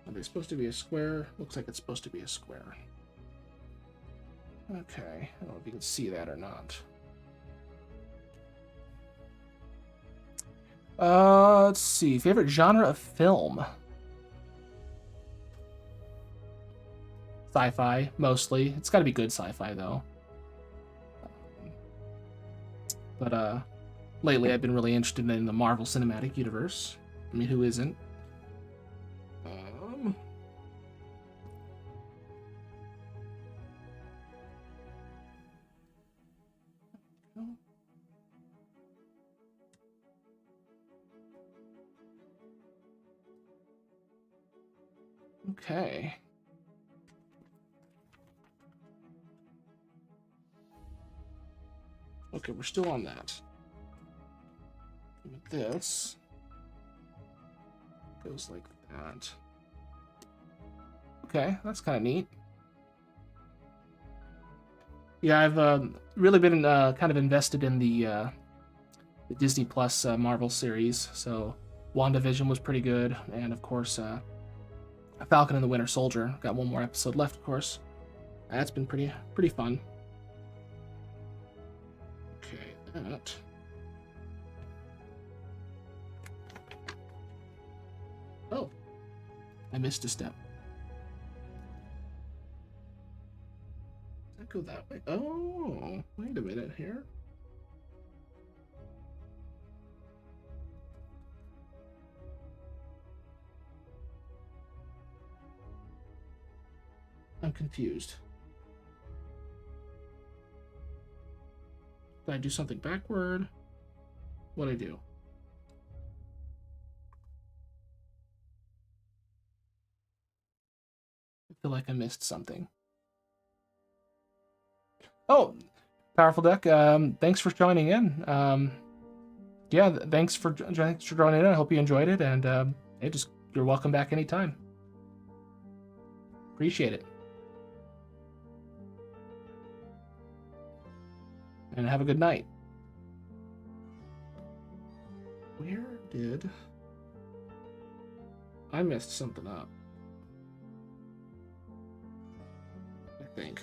Are they supposed to be a square? Looks like it's supposed to be a square. Okay, I don't know if you can see that or not. Let's see. Favorite genre of film? Sci-fi, mostly. It's got to be good sci-fi, though. But lately I've been really interested in the Marvel Cinematic Universe. I mean, who isn't? Okay. Okay, we're still on that. With this goes like that. Okay, that's kind of neat. Yeah, I've really been kind of invested in the Disney Plus Marvel series. So WandaVision was pretty good, and of course, Falcon and the Winter Soldier. Got one more episode left, of course. That's been pretty fun. Okay, that. Oh, I missed a step. Does that go that way? Oh, wait a minute here. I'm confused. Did I do something backward? What'd I do? I feel like I missed something. Oh, Powerful Deck, thanks for joining in. Yeah, thanks for joining in. I hope you enjoyed it, and hey, you're welcome back anytime. Appreciate it. And have a good night. Where did I messed something up? I think.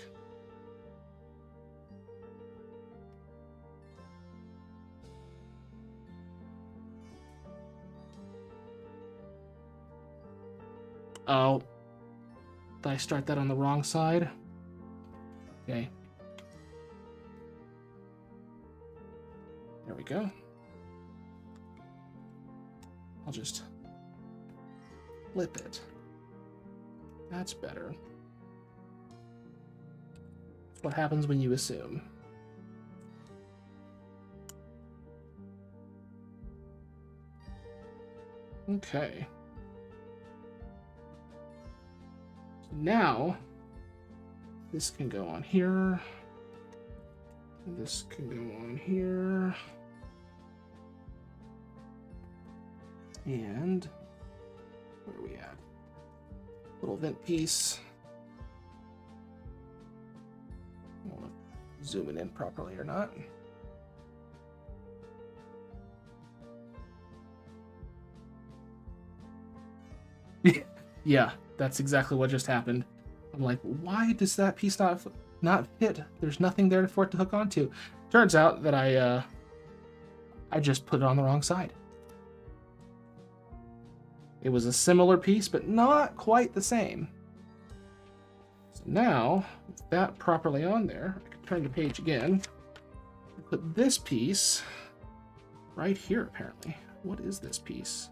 Oh, did I start that on the wrong side? Okay. There we go. I'll just flip it. That's better. That's what happens when you assume. Okay. Now, this can go on here. This can go on here. And where are we at? Little vent piece. I don't know if zoom it in properly or not. Yeah, that's exactly what just happened. I'm like, why does that piece not fit? There's nothing there for it to hook onto. Turns out that I just put it on the wrong side. It was a similar piece, but not quite the same. So now, with that properly on there, I can turn the page again. Put this piece right here, apparently. What is this piece?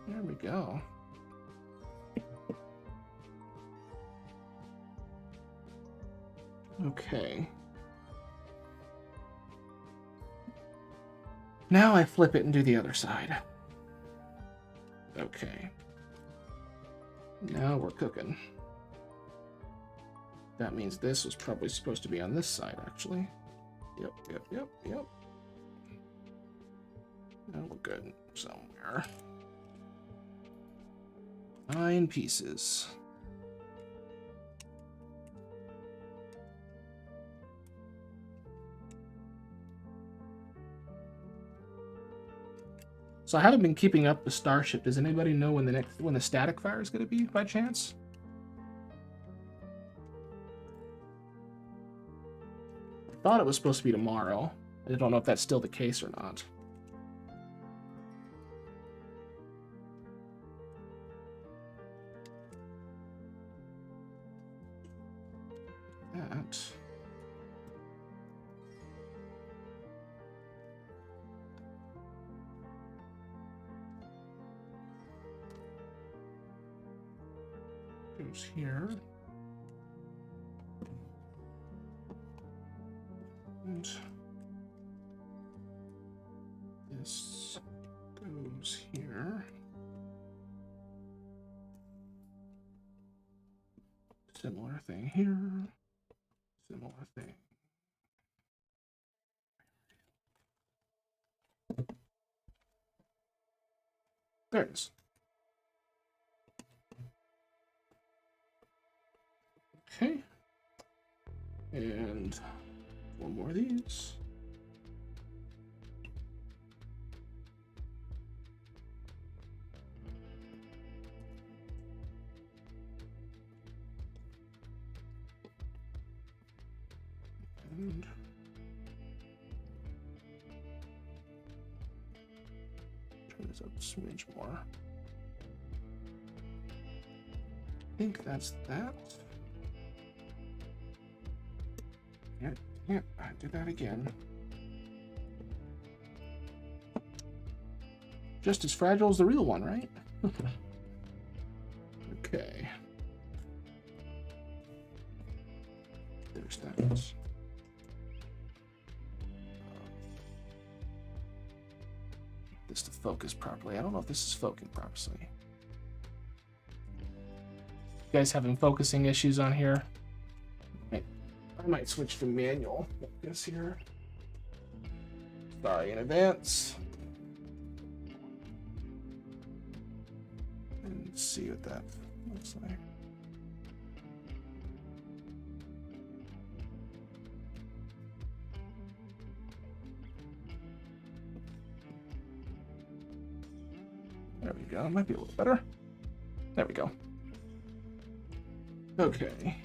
There we go. Okay. Now I flip it and do the other side. Okay. Now we're cooking. That means this was probably supposed to be on this side, actually. Yep. Now we're good somewhere. 9 pieces. So I haven't been keeping up with Starship. Does anybody know when the static fire is going to be, by chance? I thought it was supposed to be tomorrow. I don't know if that's still the case or not. That. Goes here. And this goes here. Similar thing here. Similar thing. There it is. Okay. And one more of these. And turn this up a smidge more. I think that's that. Yeah, I did that again. Just as fragile as the real one, right? Okay. There's that. This to focus properly. I don't know if this is focusing properly. You guys having focusing issues on here? I might switch to manual focus here. Sorry in advance. And see what that looks like. There we go. Might be a little better. There we go. Okay.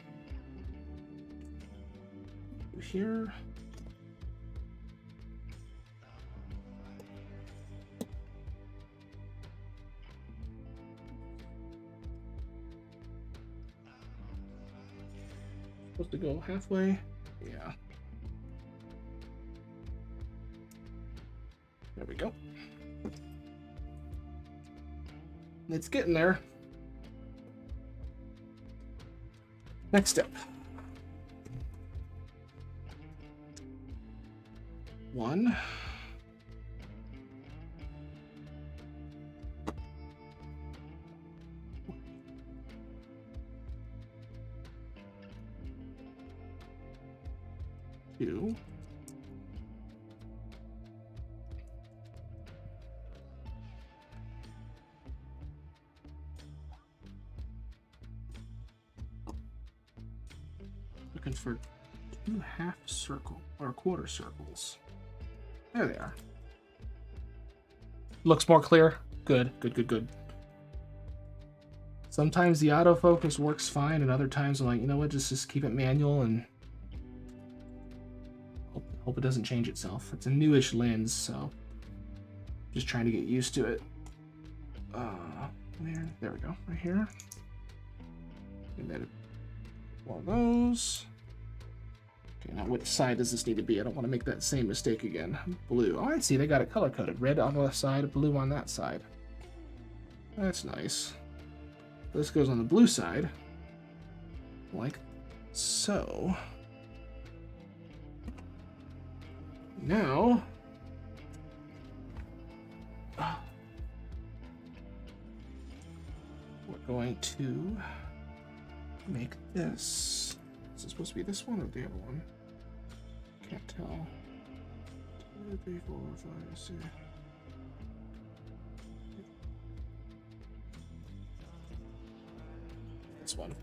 Here. Supposed to go halfway. Yeah. There we go. It's getting there. Next step. 1. 2. Looking for 2 half circle or quarter circles. There they are. Looks more clear. Good, good, good, good. Sometimes the autofocus works fine, and other times I'm like, you know what, just keep it manual and hope it doesn't change itself. It's a newish lens, so just trying to get used to it. There we go, right here. And then one of those. Okay, now which side does this need to be? I don't want to make that same mistake again. Blue. Oh, I see. They got it color-coded. Red on the left side, blue on that side. That's nice. This goes on the blue side. Like so. Now... we're going to make this. Is it supposed to be this one or the other one? Can't tell. 2, 3, 4, 5, 6. This one.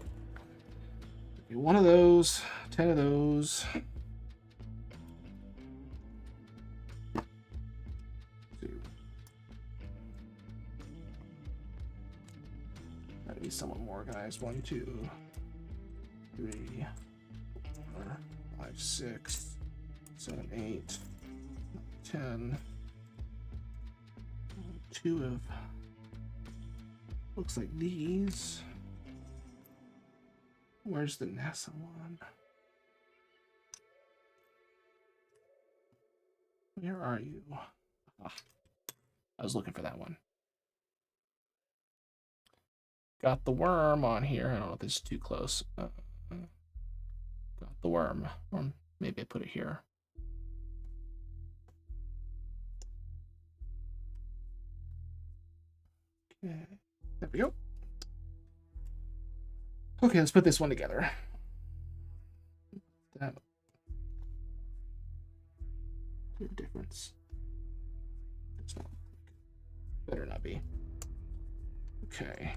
Okay, 1 of those, 10 of those. 2. Gotta be somewhat more organized. 1, 2, 3, 4, 5, 6, 7, 8, 10. 2 of looks like these. Where's the NASA one? Where are you? Ah, I was looking for that one. Got the worm on here. I don't know if this is too close. Got the worm. Or maybe I put it here. Okay. There we go. Okay, let's put this one together. That difference. It's not. Better not be. Okay.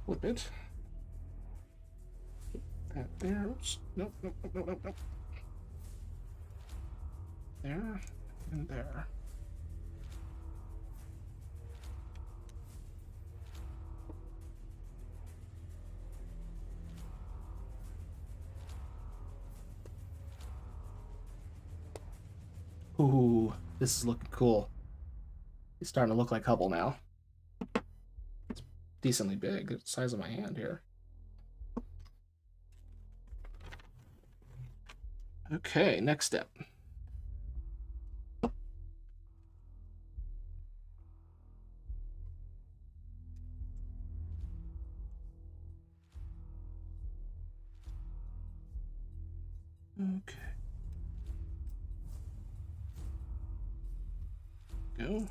Flip it. That there. Oops. Nope, nope, nope, nope, nope, nope. There and there. Ooh, this is looking cool. It's starting to look like Hubble now. Decently big, the size of my hand here. Okay, next step. Okay. Go.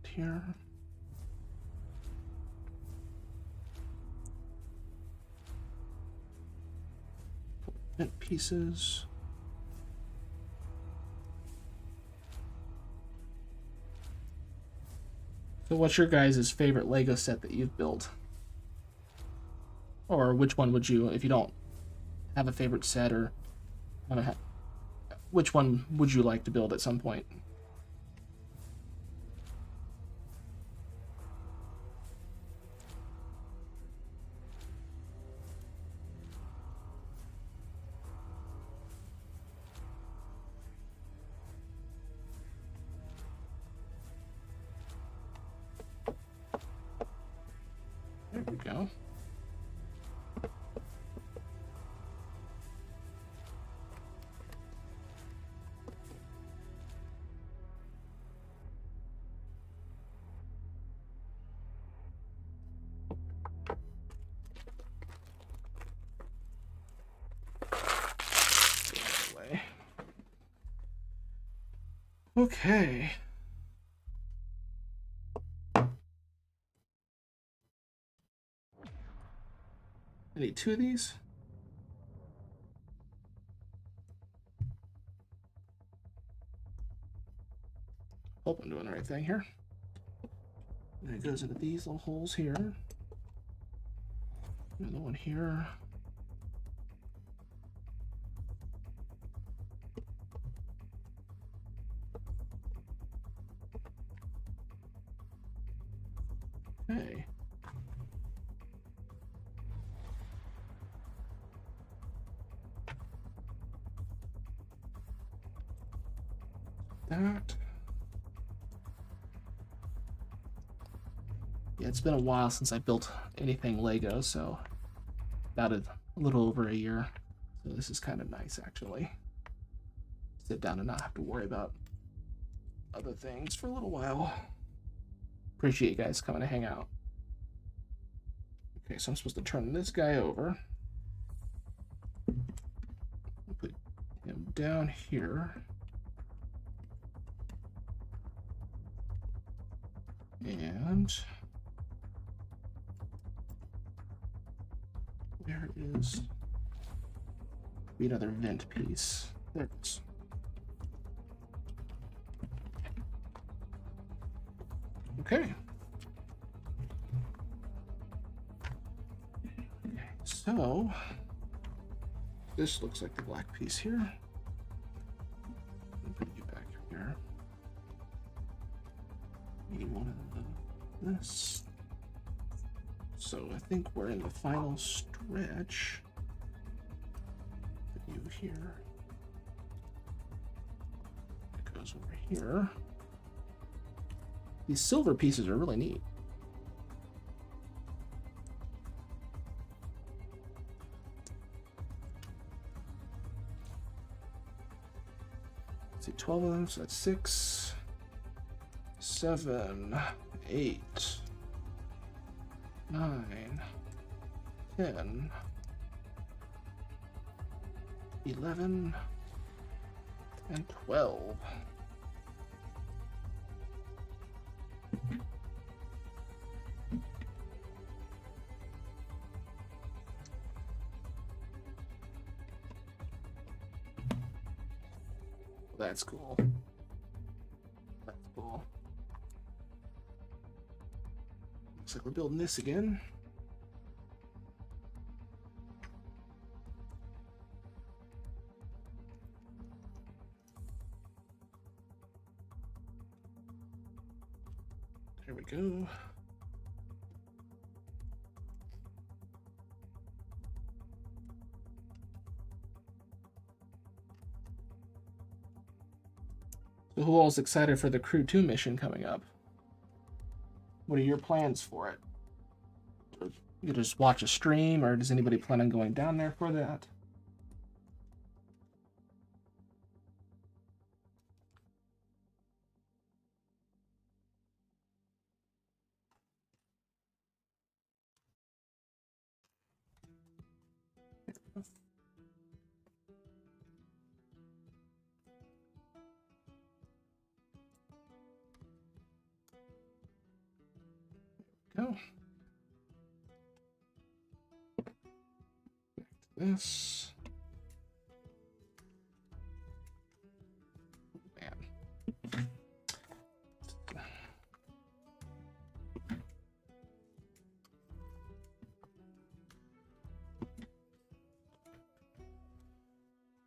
Here. Vent pieces. So what's your guys' favorite Lego set that you've built? Or which one would you, if you don't have a favorite set, or which one would you like to build at some point? There we go. Okay. I need 2 of these. Hope I'm doing the right thing here. And it goes into these little holes here. Another one here. Okay. That. Yeah, it's been a while since I built anything Lego, so about a little over a year. So this is kind of nice, actually. Sit down and not have to worry about other things for a little while. Appreciate you guys coming to hang out. Okay, so I'm supposed to turn this guy over. I'll put him down here. And there is another vent piece. There it is. Okay. So this looks like the black piece here. Let me put you back here. Need one of this. So I think we're in the final stretch. Put you here. It goes over here. These silver pieces are really neat. Let's see, 12 of them, so that's 6, 7, 8, 9, 10, 11, and 12. That's cool. That's cool. Looks like we're building this again. There we go. So who all's excited for the Crew 2 mission coming up? What are your plans for it? You could just watch a stream, or does anybody plan on going down there for that? Go. This. Man.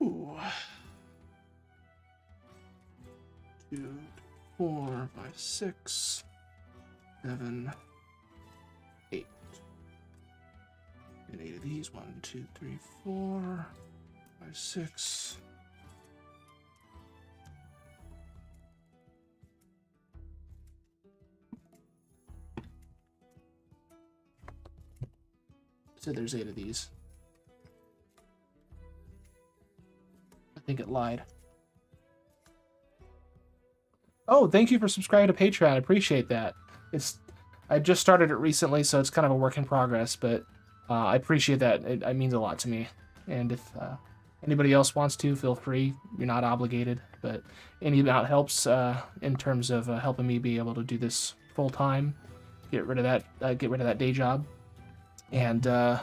Ooh. 2, 4, 5, 6, 7, 8. And 8 of these. 1, 2, 3, 4, 5, 6. So there's 8 of these. I think it lied. Oh, thank you for subscribing to Patreon. I appreciate that. I just started it recently, so it's kind of a work in progress, but I appreciate that. It means a lot to me. And if anybody else wants to, feel free. You're not obligated, but any amount helps in terms of helping me be able to do this full time. Get rid of that day job, and yeah,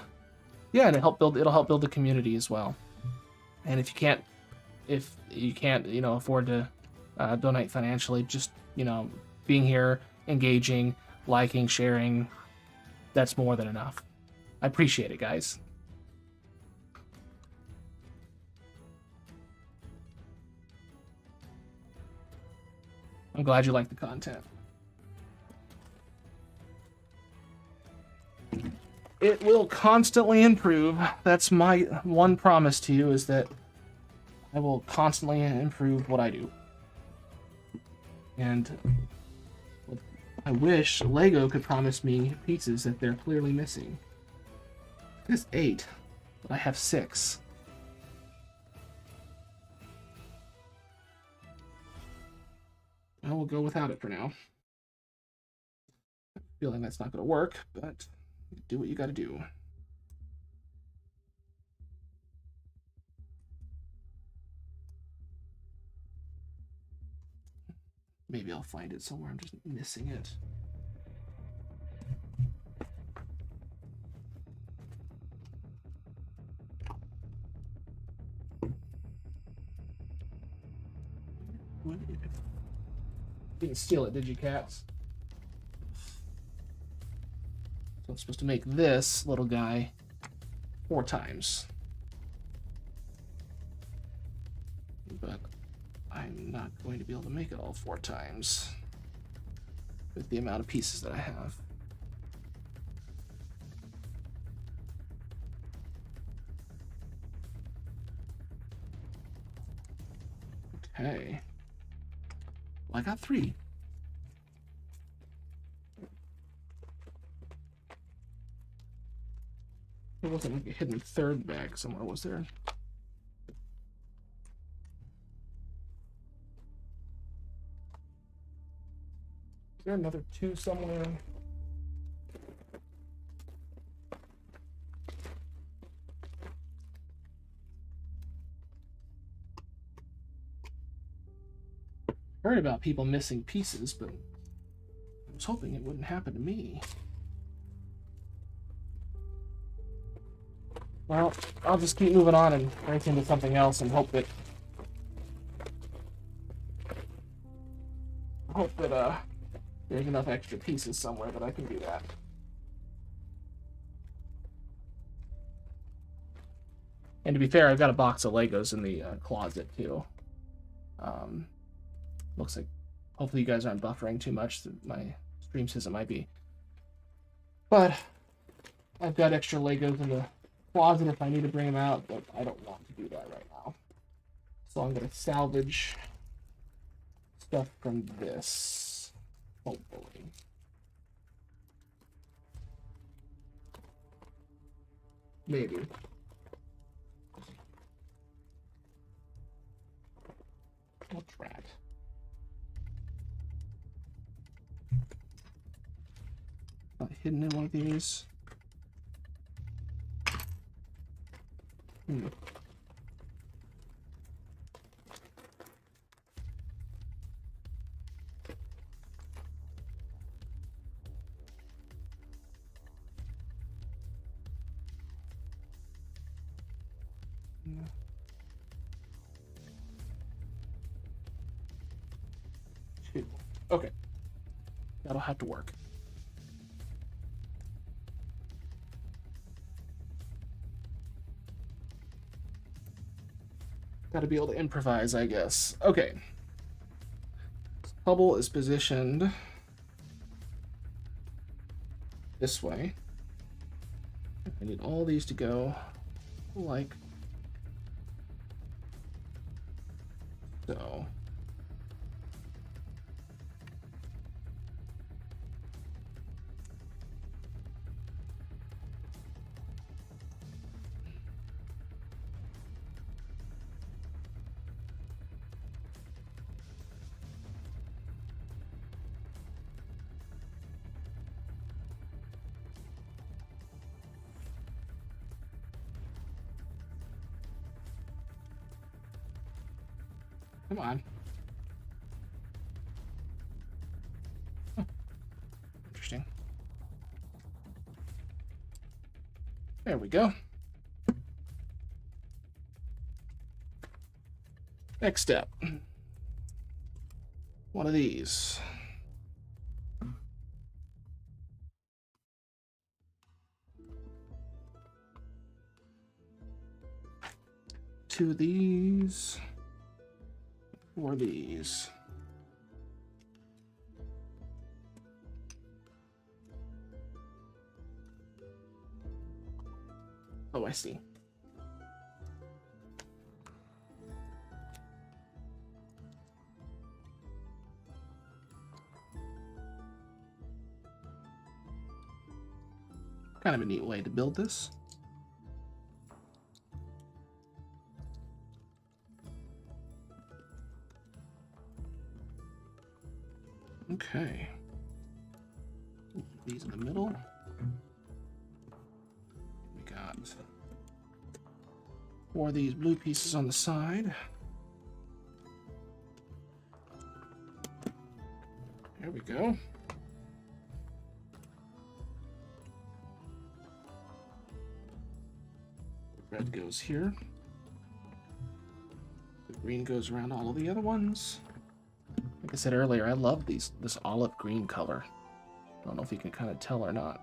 and it'll help build the community as well. And if you can't, afford to donate financially, just being here, engaging, liking, sharing, that's more than enough. I appreciate it, guys. I'm glad you like the content. It will constantly improve. That's my one promise to you, is that I will constantly improve what I do. And I wish Lego could promise me pieces that they're clearly missing. There's 8, but I have 6. I will go without it for now. I'm feeling that's not going to work, but do what you got to do. Maybe I'll find it somewhere. I'm just missing it. You didn't steal it, did you, cats? So I'm supposed to make this little guy 4 times. But I'm not going to be able to make it all 4 times with the amount of pieces that I have. Okay. Well, I got 3. There wasn't like a hidden 3rd bag somewhere, was there? Is there another 2 somewhere? Heard about people missing pieces, but I was hoping it wouldn't happen to me. Well, I'll just keep moving on and break into something else and hope that there's enough extra pieces somewhere that I can do that. And to be fair, I've got a box of Legos in the closet too. Looks like, hopefully you guys aren't buffering too much. My stream says it might be. But I've got extra Legos in the closet if I need to bring them out, but I don't want to do that right now. So I'm going to salvage stuff from this, hopefully. Maybe. What's rat? Not hidden in one of these. Hmm. Two. Okay. That'll have to work. Gotta be able to improvise, I guess. Okay. Hubble is positioned this way. I need all these to go like so. Come on. Huh. Interesting. There we go. Next step. One of these. Two of these. Four of these. Oh, I see. Kind of a neat way to build this. Okay. These in the middle. We got four of these blue pieces on the side. There we go. The red goes here. The green goes around all of the other ones. Like I said earlier, I love this olive green color. I don't know if you can kind of tell or not.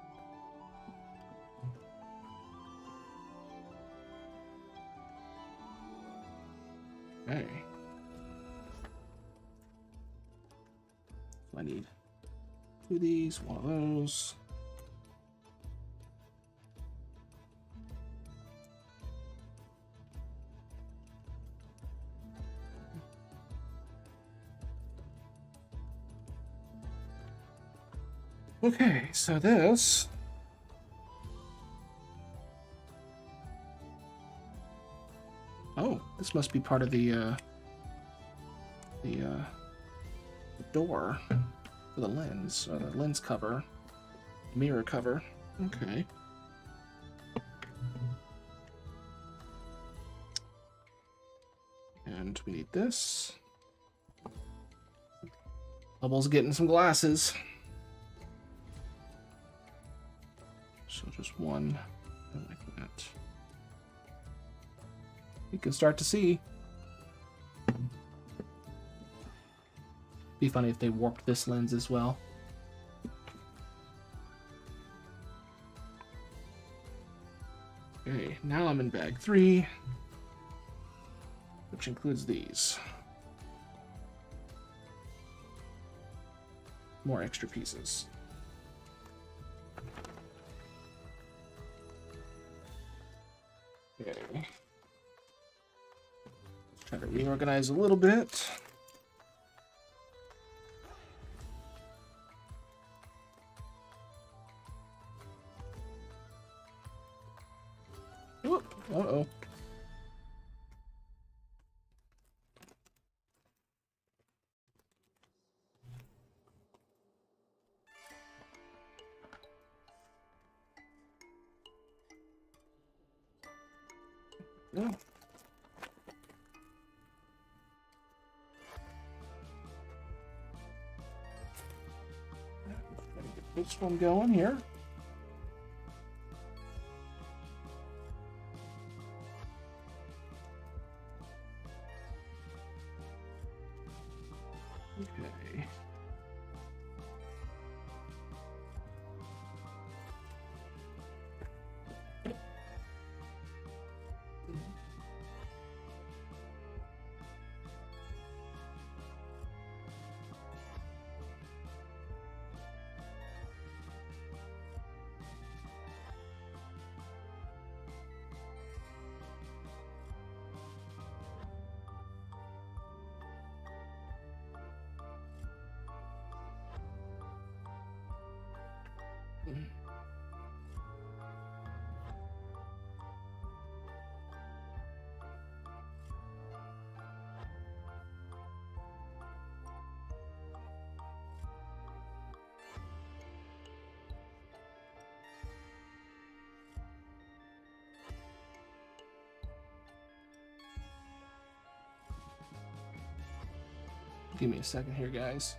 Okay. So I need two of these, one of those. Okay, so this this must be part of the door for the lens, the lens cover, mirror cover. Okay. And we need this. Hubble's getting some glasses. So just one, like that. You can start to see. Be funny if they warped this lens as well. Okay, now I'm in bag 3, which includes these. More extra pieces. Okay. Let's try to reorganize a little bit. Yeah. Gotta get this one going here. Okay. Give me a second here, guys.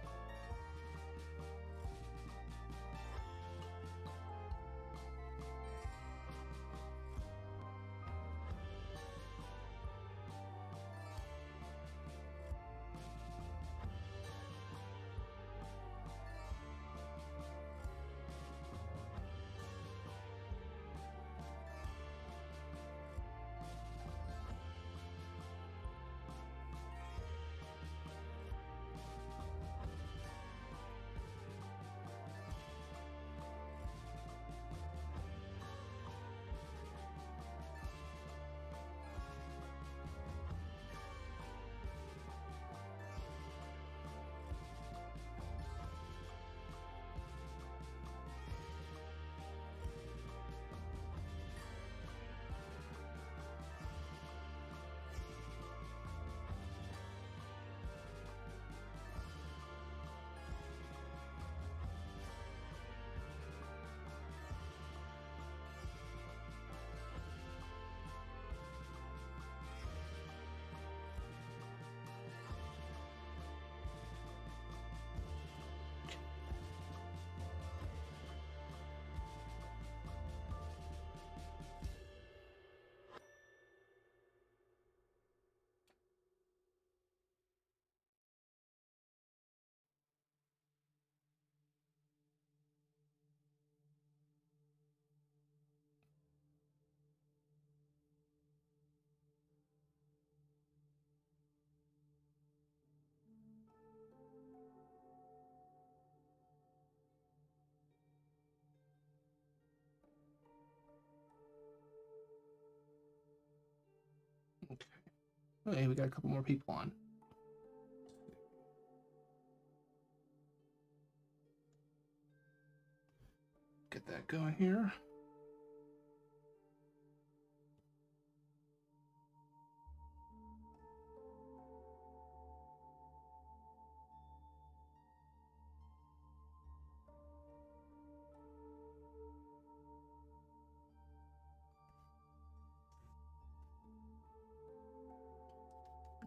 Okay. Okay, we got a couple more people on. Get that going here.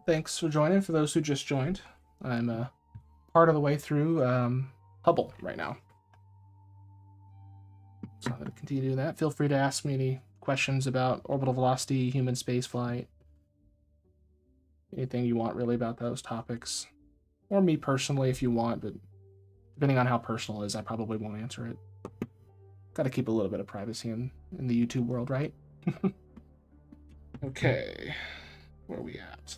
Thanks for joining. For those who just joined, I'm part of the way through Hubble right now. So I'm going to continue doing that. Feel free to ask me any questions about orbital velocity, human spaceflight, anything you want really about those topics. Or me personally if you want, but depending on how personal it is, I probably won't answer it. Got to keep a little bit of privacy in the YouTube world, right? Okay, where are we at?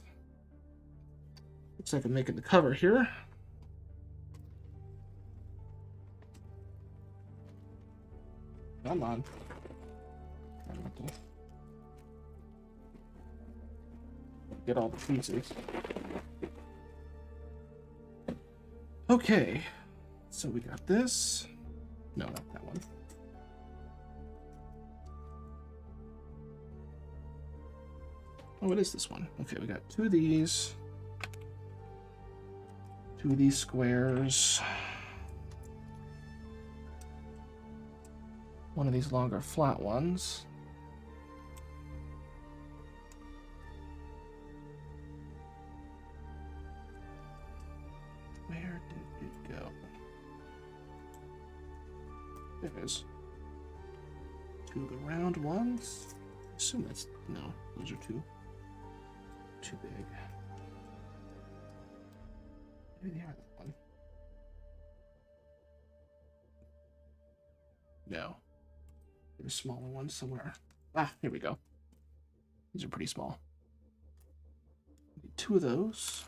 Looks like I'm making the cover here. Come on. Get all the pieces. Okay, so we got this. No, not that one. Oh, it is this one. Okay, we got two of these squares, one of these longer flat ones, There you go. There it is. Two of the round ones. I assume that's... No, those are too big. Maybe they are that one. No. There's smaller ones somewhere. Ah, here we go. These are pretty small. Need two of those.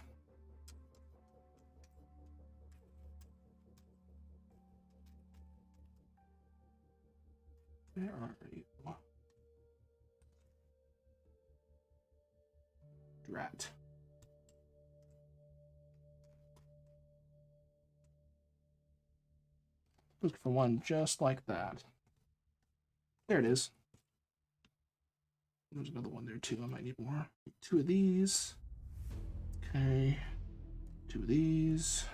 Where are you? Drat. Look for one just like that. There it is. There's another one there too. I might need more. Two of these. Okay. Two of these.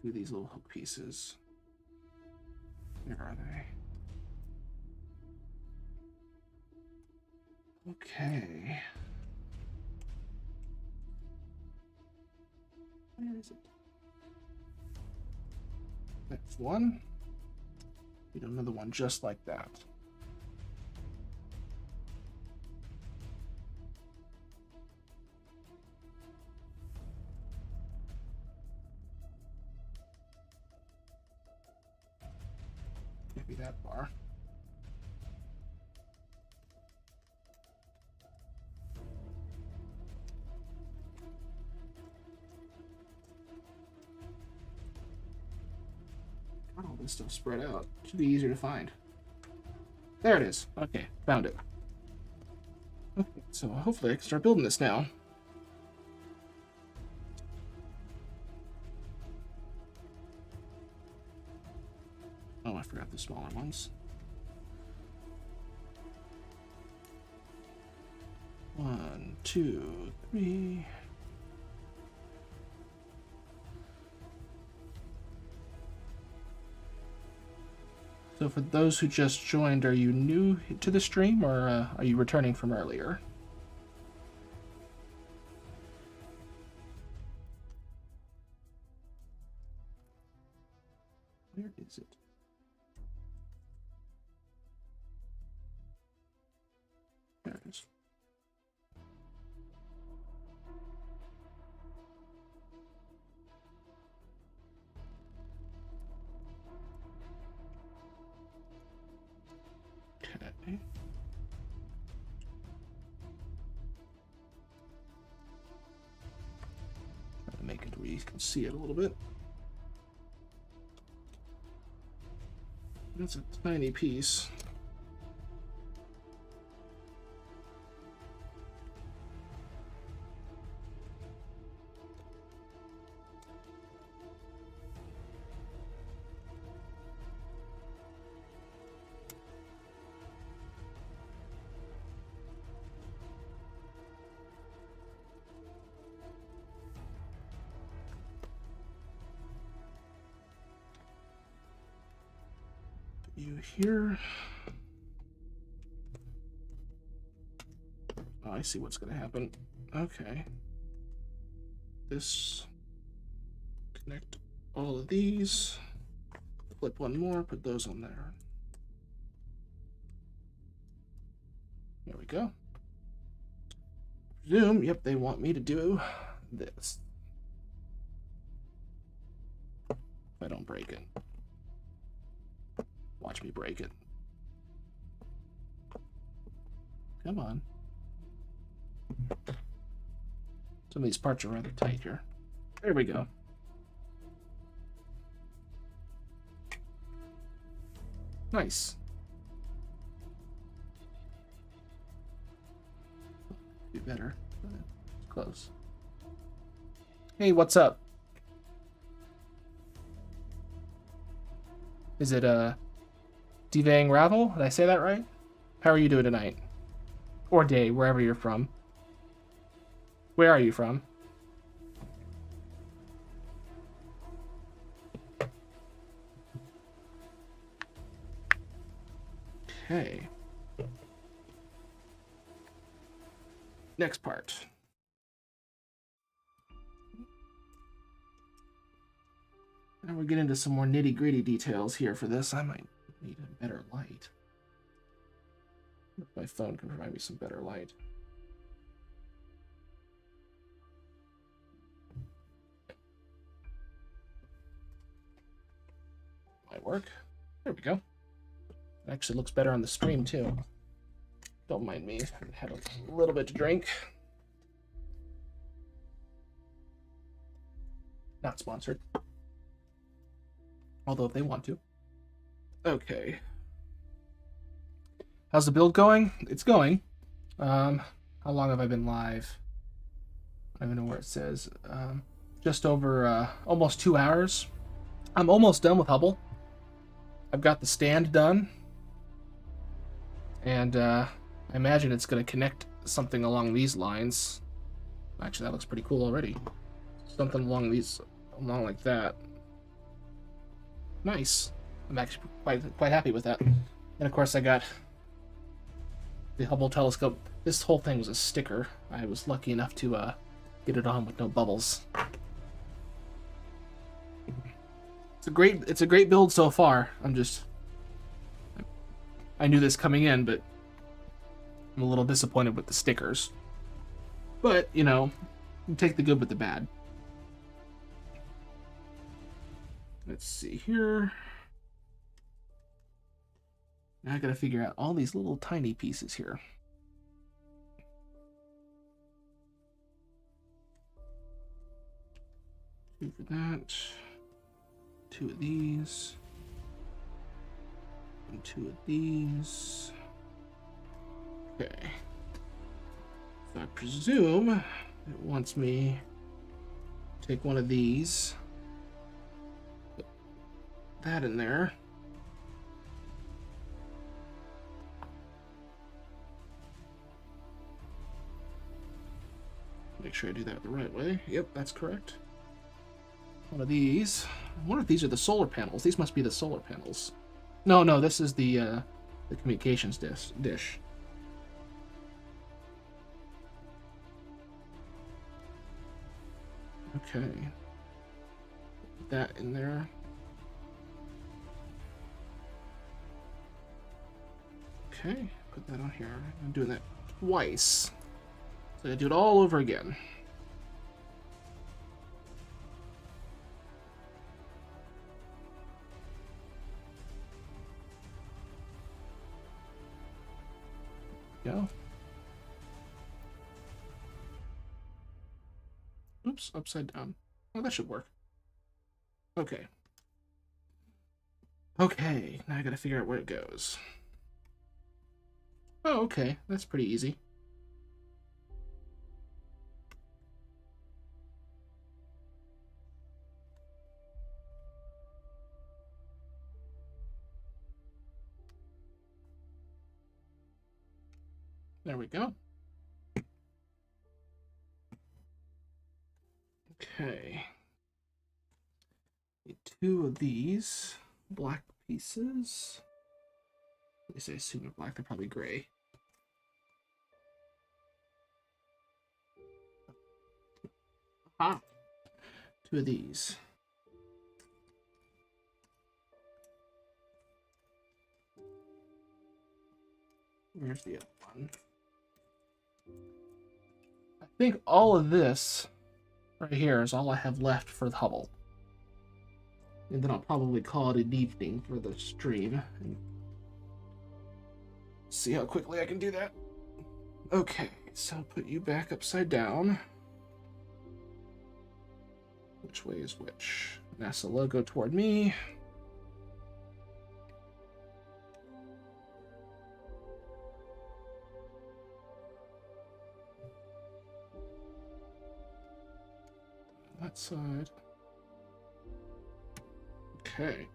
Two of these little hook pieces. Where are they? Okay. Where is it? That's one. Need another one just like that. Maybe that far. Got all this stuff spread out. Should be easier to find. There it is. Okay, found it. Okay, so hopefully I can start building this now. Oh, I forgot the smaller ones. 1, 2, 3. So for those who just joined, are you new to the stream or are you returning from earlier? Where is it? There it is. Okay. Try to make it where you can see it a little bit. That's a tiny piece. You here? Oh, I see what's going to happen. Okay. This. Connect all of these. Flip one more, put those on there. There we go. Presume, yep, they want me to do this. If I don't break it. Watch me break it. Come on. Some of these parts are rather tight here. There we go. Nice. Be better. Close. Hey, what's up? Is it Devang Ravel? Did I say that right? How are you doing tonight? Or day, wherever you're from. Where are you from? Okay. Next part. Now we're getting into some more nitty-gritty details here for this. I might need a better light. If my phone can provide me some better light. Might work. There we go. It actually looks better on the stream too. Don't mind me. I had a little bit to drink. Not sponsored. Although if they want to. Okay. How's the build going? It's going. How long have I been live? I don't even know where it says. Just over almost 2 hours. I'm almost done with Hubble. I've got the stand done. And I imagine it's going to connect something along these lines. Actually, that looks pretty cool already. Something along like that. Nice. I'm actually quite happy with that. And of course, I got the Hubble telescope. This whole thing was a sticker. I was lucky enough to get it on with no bubbles. It's a great build so far. I knew this coming in, but I'm a little disappointed with the stickers. But, you know, you take the good with the bad. Let's see here. Now I gotta figure out all these little tiny pieces here. Two for that. 2 of these. And 2 of these. Okay. So I presume it wants me to take one of these. Put that in there. Make sure I do that the right way. Yep, that's correct. One of these. I wonder if these are the solar panels. These must be the solar panels. No, this is the communications dish. Okay. Put that in there. Okay, put that on here. I'm doing that twice. So I do it all over again. Go. Oops, upside down. Oh, that should work. Okay. Okay, now I gotta figure out where it goes. Oh, okay, that's pretty easy. There we go. Okay. Need 2 of these black pieces. At least I assume they're black, they're probably gray. Aha! 2 of these. Where's the other one? I think all of this right here is all I have left for the Hubble. And then I'll probably call it an evening for the stream. And see how quickly I can do that. Okay, so I'll put you back upside down. Which way is which? NASA logo toward me. That side. Okay.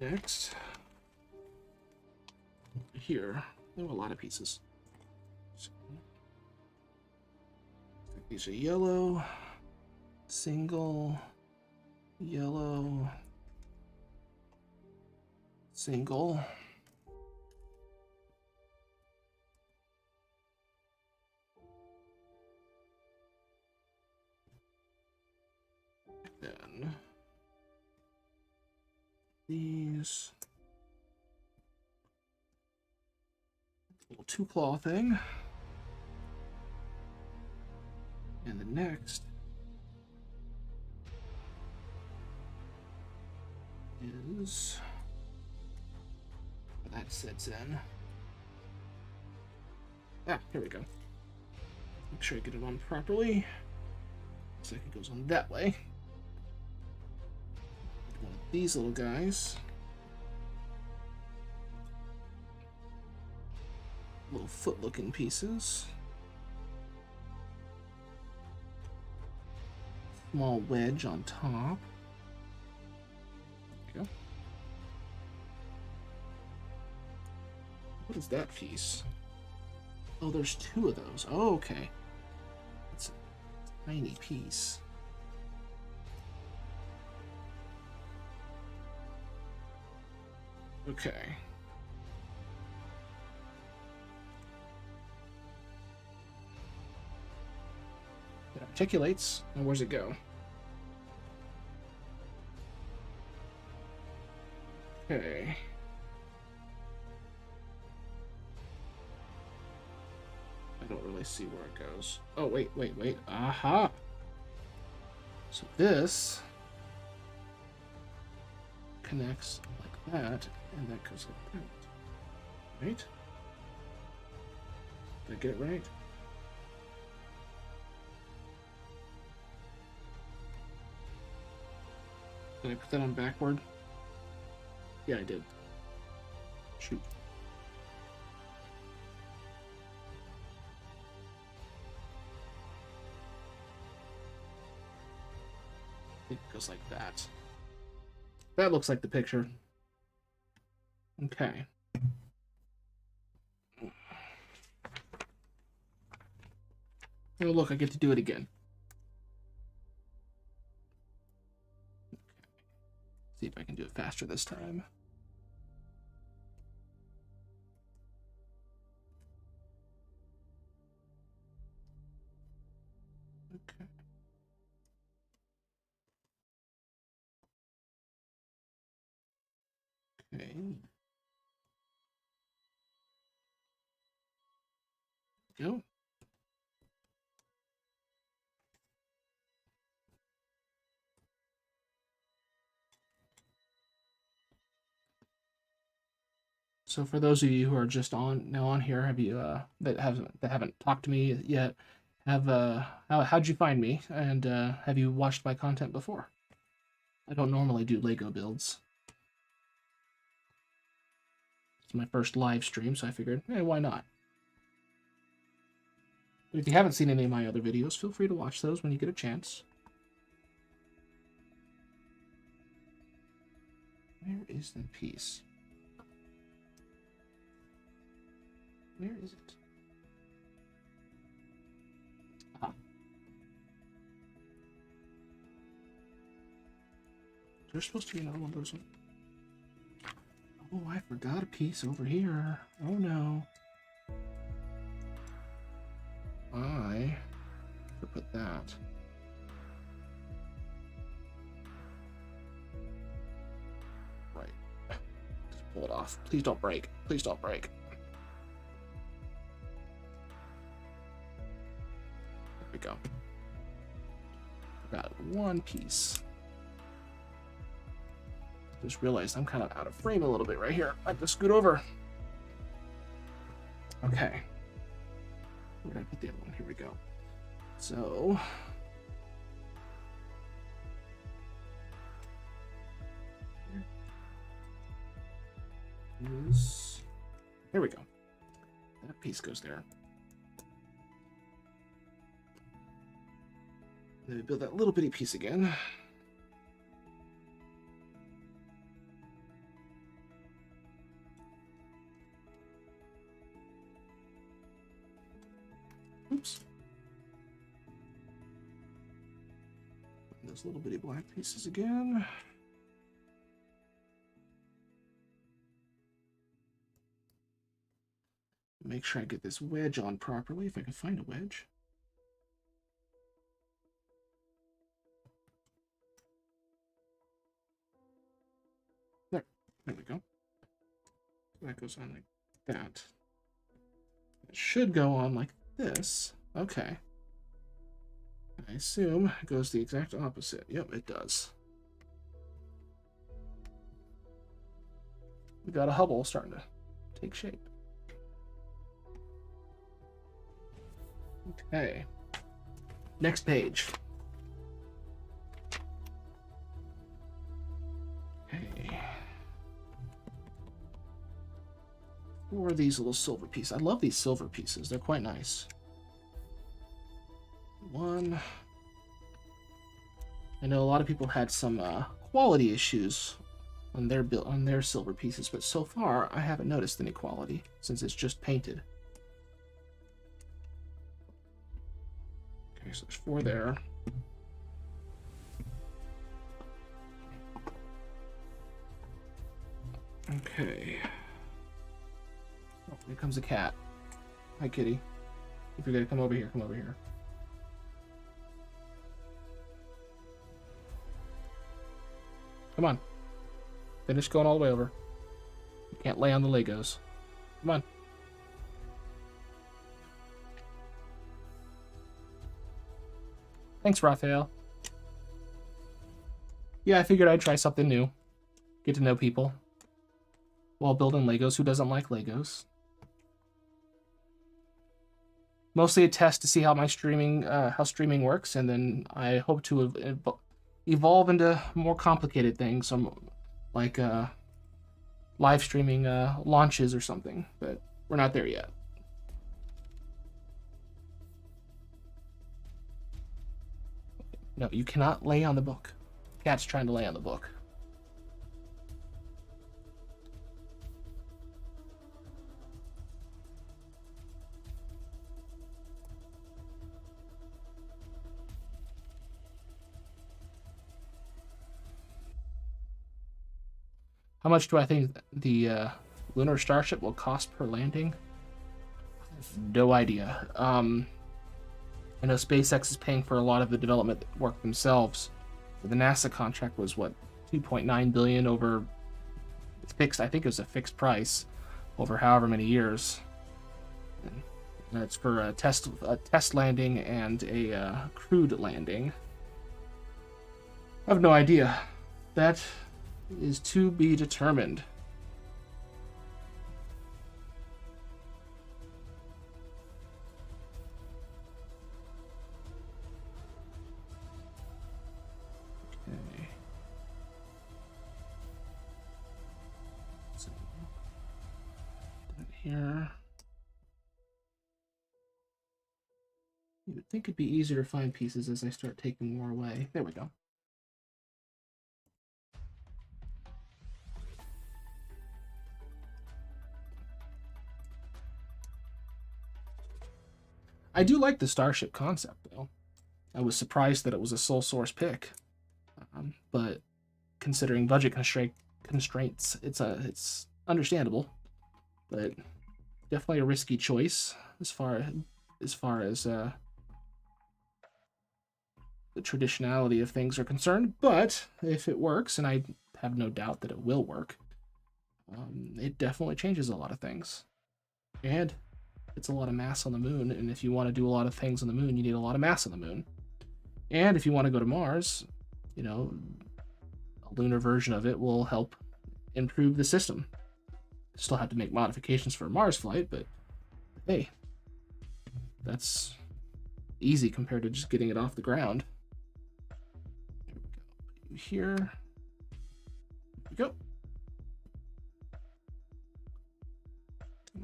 Next. Here. There were a lot of pieces. So, these are yellow. Single. Yellow. Single. these. Little two-claw thing. And the next is where that sits in. Ah, here we go. Make sure I get it on properly. Looks like it goes on that way. One of these little guys. Little foot-looking pieces. Small wedge on top. There we go. What is that piece? Oh, there's two of those. Oh, okay. It's a tiny piece. Okay. It articulates. And where's it go? Okay. I don't really see where it goes. Oh, wait. Aha! So this connects like that, and that goes like that. Right? Did I get it right? Did I put that on backward? Yeah, I did. Shoot. I think it goes like that. That looks like the picture. Okay. Oh, look, I get to do it again. Okay. See if I can do it faster this time. Okay. Okay. Go. So for those of you who are just on here, have you that haven't talked to me yet, how'd you find me, and have you watched my content before? I don't normally do Lego builds. It's my first live stream, so I figured, hey, why not? But if you haven't seen any of my other videos, feel free to watch those when you get a chance. Where is that piece? Where is it? Ah. There's supposed to be another one of those. Oh, I forgot a piece over here. Oh no. I could put that. Right. Just pull it off. Please don't break. Please don't break. There we go. Got one piece. Just realized I'm kind of out of frame a little bit right here. I have to scoot over. Okay. Where did I put the other one? Here we go. So here we go. That piece goes there. Then we build that little bitty piece again. Oops. Those little bitty black pieces again. Make sure I get this wedge on properly, if I can find a wedge. There. There we go. That goes on like that. It should go on like this. Okay. I assume it goes the exact opposite. Yep, it does. We got a Hubble starting to take shape. Okay. Next page. Okay. What are these little silver pieces? I love these silver pieces. They're quite nice. One. I know a lot of people had some quality issues on their silver pieces, but so far I haven't noticed any quality since it's just painted. Okay, so there's 4 there. Okay. Oh, here comes a cat. Hi, kitty. If you're gonna come over here, come over here. Come on. Finish going all the way over. You can't lay on the Legos. Come on. Thanks, Raphael. Yeah, I figured I'd try something new. Get to know people while building Legos. Who doesn't like Legos? Mostly a test to see how my streaming works, and then I hope to evolve into more complicated things, like live streaming launches or something. But we're not there yet. No, you cannot lay on the book. Cat's trying to lay on the book. How much do I think the lunar starship will cost per landing? I have no idea. I know SpaceX is paying for a lot of the development work themselves. But the NASA contract was what, 2.9 billion over fixed. I think it was a fixed price over however many years. And that's for a test landing and a crewed landing. I have no idea. That is to be determined. Okay. So that here. You would think it'd be easier to find pieces as I start taking more away. There we go. I do like the Starship concept, though. I was surprised that it was a sole source pick, but considering budget constraints, it's understandable. But definitely a risky choice as far as the traditionality of things are concerned. But if it works, and I have no doubt that it will work, it definitely changes a lot of things. And it's a lot of mass on the moon, and if you want to do a lot of things on the moon, you need a lot of mass on the moon. And if you want to go to Mars, you know, a lunar version of it will help improve the system. Still have to make modifications for a Mars flight, but hey, that's easy compared to just getting it off the ground. There we go. Here. There we go.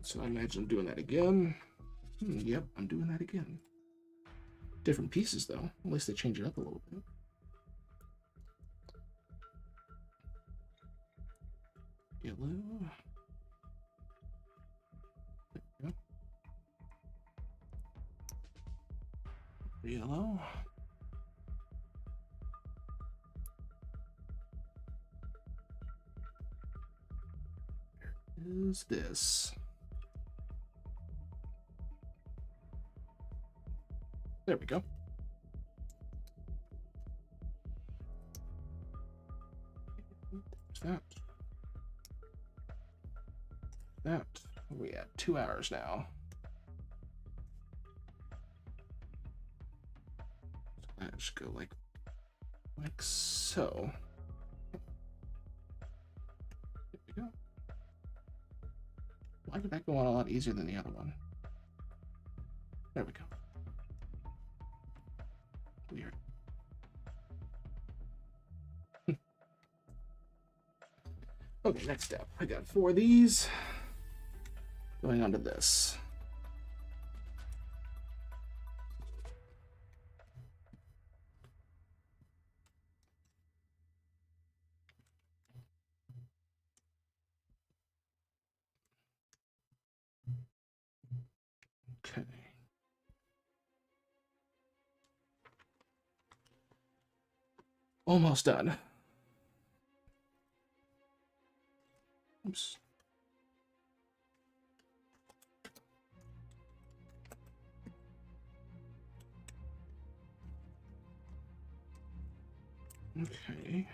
So I imagine doing that again. Yep, I'm doing that again. Different pieces, though. At least they change it up a little bit. Yellow. There we go. Yellow. Where is this? There we go. There's that. that. We at 2 hours now. So that should go like so. There we go. Why did that go on a lot easier than the other one? There we go. Weird. Okay, next step. I got 4 of these. Going on to this. Okay. Almost done. Oops. Okay.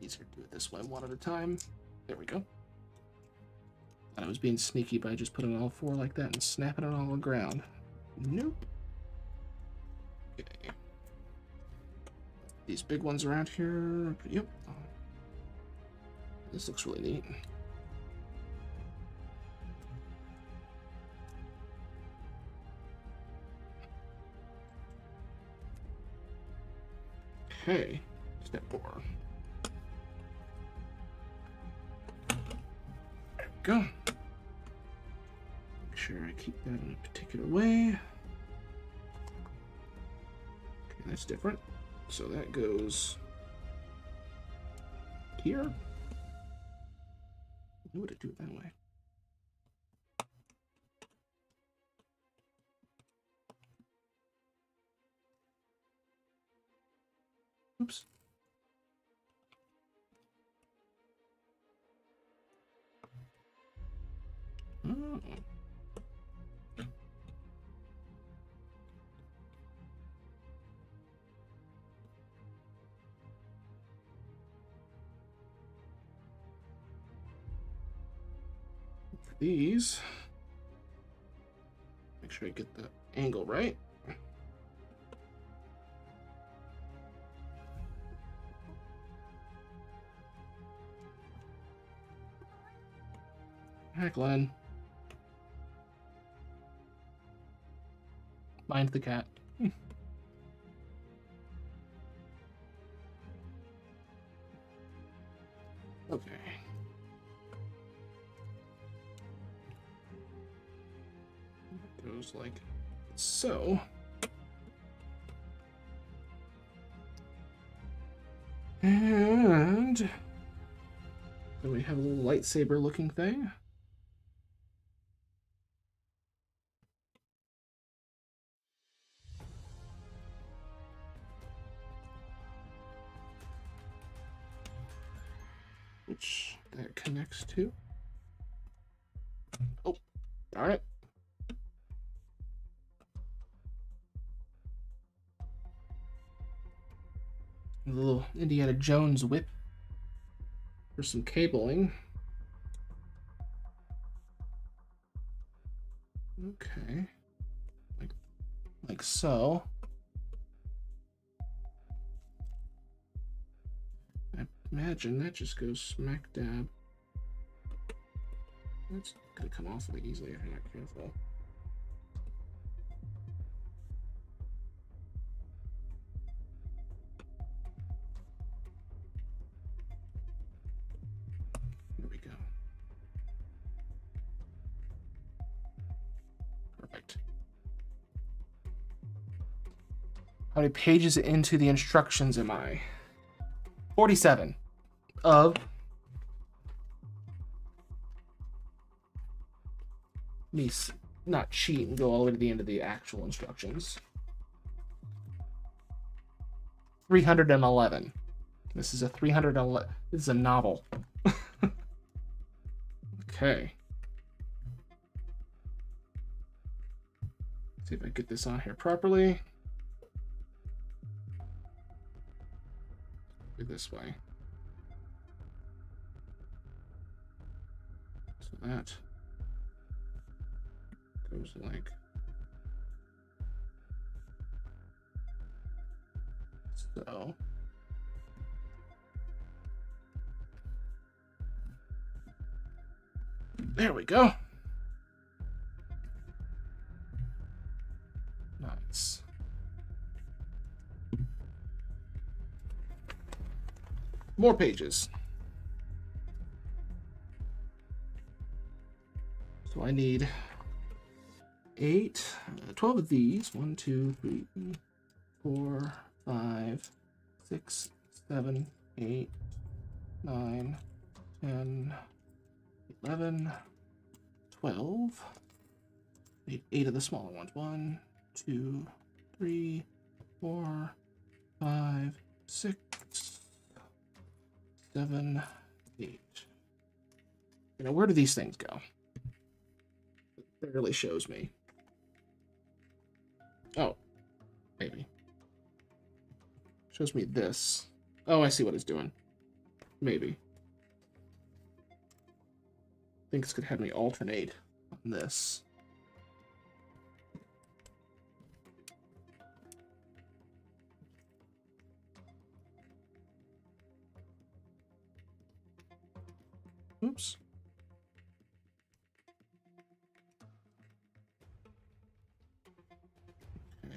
Easier to do it this way, one at a time. There we go. I was being sneaky by just putting all 4 like that and snapping it all on the ground. Nope. Okay. These big ones around here. Yep. This looks really neat. Okay. Step 4. Go. Make sure I keep that in a particular way. Okay, that's different. So that goes here. Why would it do it that way? Oops. Oh. For these, make sure I get the angle right. Hi, Glenn. Mind the cat. Okay. It goes like so. And then we have a little lightsaber looking thing. Which that connects to. Oh, darn it. A little Indiana Jones whip for some cabling. Okay. Like so. I imagine that just goes smack dab. That's gonna come off really easily if you're not careful. There we go. Perfect. How many pages into the instructions am I? 47 of me not cheat and go all the way to the end of the actual instructions. 311. This is a 311. This is a novel. Okay. See if I get this on here properly. Go this way. So that goes like so. There we go. Nice. More pages. So I need 12 of these. 1, 2, 3, 4, 5, 6, 7, 8, 9, 10, 11, 12. Need 8 of the smaller ones. 1, 2, 3, 4, 5, 6, 7, 8. You know, where do these things go? It barely shows me. Oh, maybe. Shows me this. Oh, I see what it's doing. Maybe. I think this could have me alternate on this. Oops. Okay.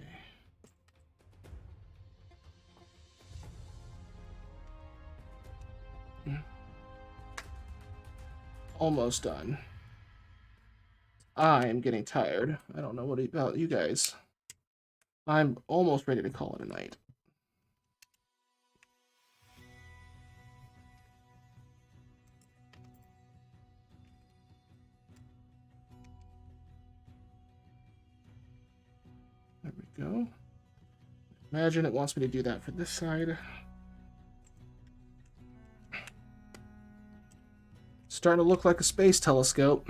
Almost done. I am getting tired. I don't know what about you guys. I'm almost ready to call it a night. There we go. Imagine it wants me to do that for this side. Starting to look like a space telescope.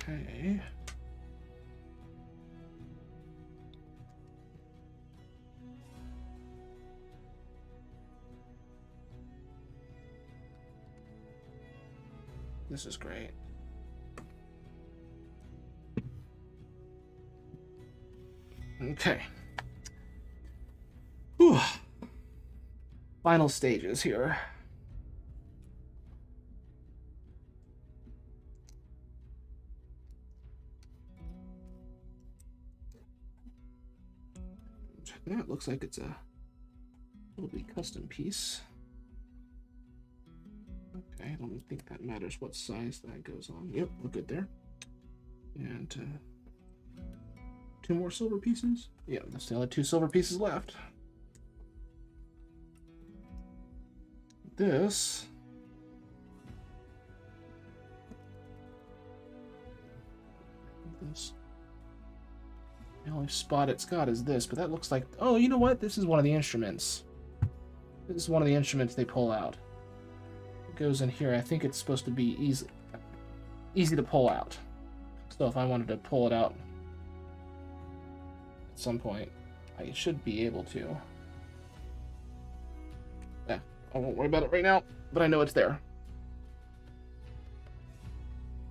Okay. This is great. Okay. Whew. Final stages here. That looks like it's a little bit custom piece. Okay, I don't think that matters what size that goes on. Yep, we're good there. And 2 more silver pieces. Yeah, that's the only 2 silver pieces left. This the only spot it's got is this, but that looks like, oh, you know what? This is one of the instruments. This is one of the instruments they pull out. It goes in here. I think it's supposed to be easy to pull out. So if I wanted to pull it out at some point, I should be able to. Yeah, I won't worry about it right now, but I know it's there.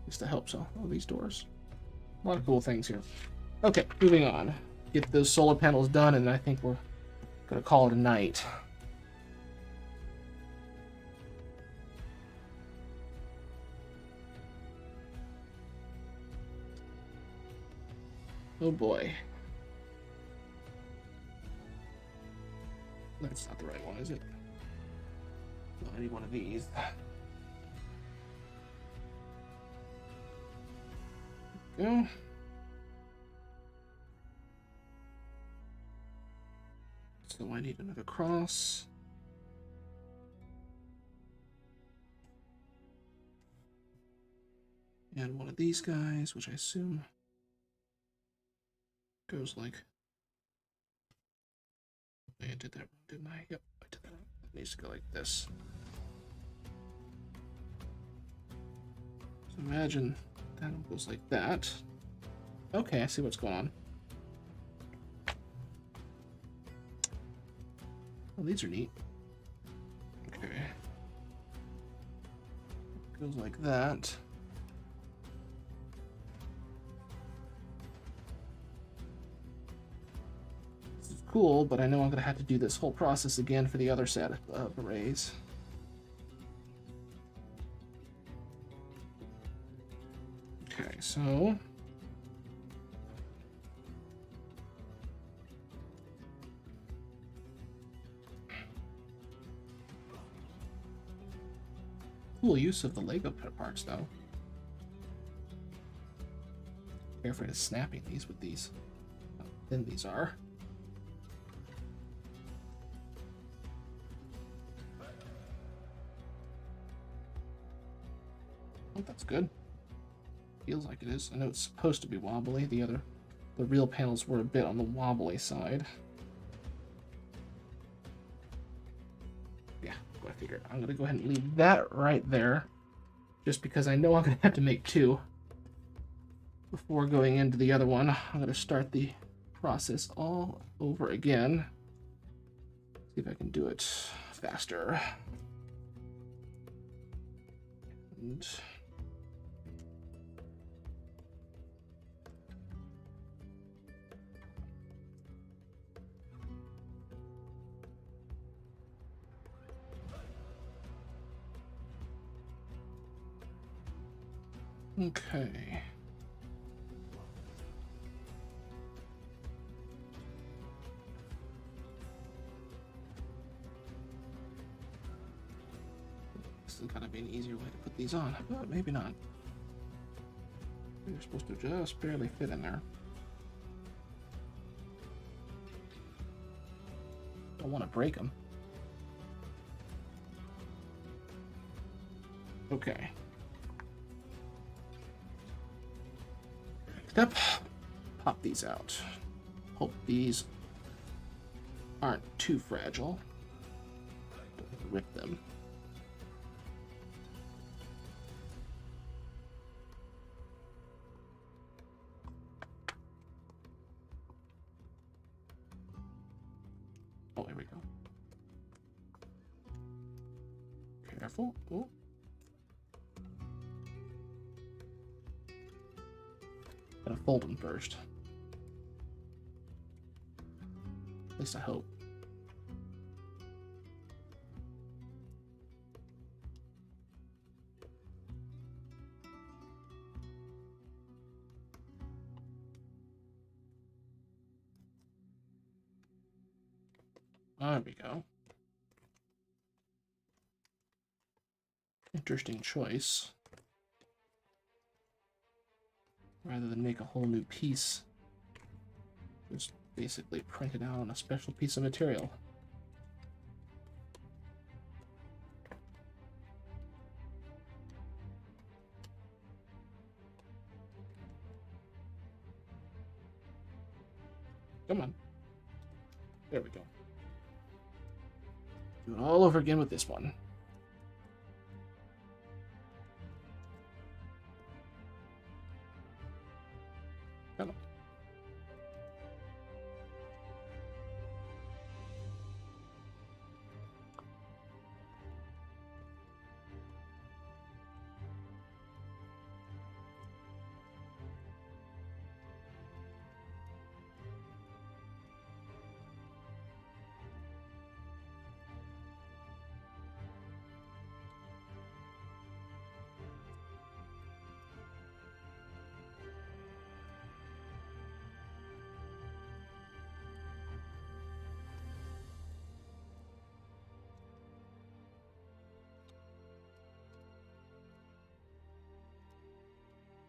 Just to help so. Oh, these doors. A lot of cool things here. Okay, moving on. Get those solar panels done, and I think we're gonna call it a night. Oh boy. That's not the right one, is it? No, I need one of these. Go. So I need another cross. And one of these guys, which I assume goes like... I did that wrong, didn't I? Yep, I did that wrong. It needs to go like this. So imagine that one goes like that. Okay, I see what's going on. Oh, these are neat. Okay. Goes like that. This is cool, but I know I'm going to have to do this whole process again for the other set of arrays. Okay, so... Cool use of the Lego parts, though. Very afraid of snapping these with these. How thin these are. Oh, that's good. Feels like it is. I know it's supposed to be wobbly. The real panels were a bit on the wobbly side. Yeah, I figured. I'm gonna go ahead and leave that right there, just because I know I'm gonna have to make two before going into the other one. I'm gonna start the process all over again. See if I can do it faster. And okay. This has got to be an easier way to put these on, but maybe not. They're supposed to just barely fit in there. Don't want to break them. Okay. Step. Pop these out. Hope these aren't too fragile. Don't rip them. Oh, here we go. Careful. Oh. Gotta fold them first. At least I hope. There we go. Interesting choice. Rather than make a whole new piece, just basically print it out on a special piece of material. Come on. There we go. Do it all over again with this one. Come on.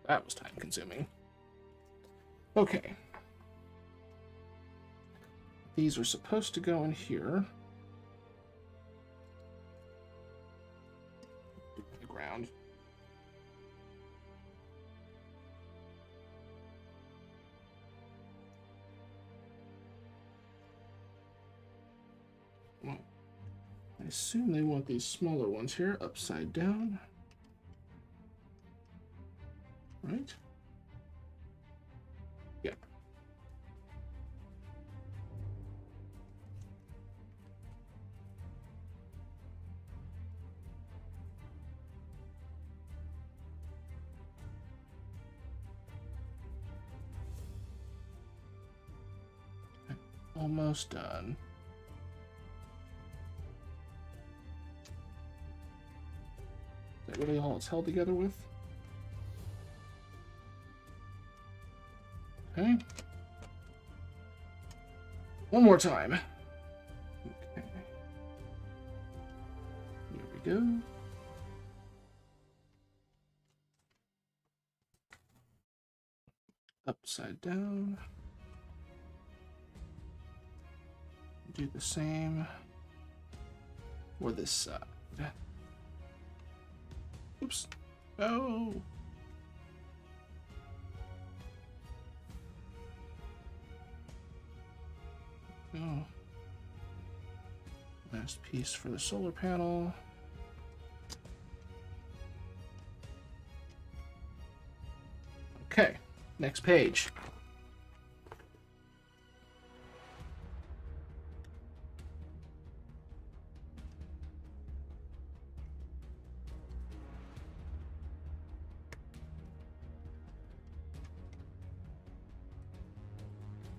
That was time consuming. Okay. These are supposed to go in here. The ground. assume they want these smaller ones here upside down. Right? Yeah. Almost done. Is that really all it's held together with? Okay. One more time. Okay. Here we go. Upside down. Do the same for this side. Oops. Oh. Oh. Last piece for the solar panel. Okay, next page.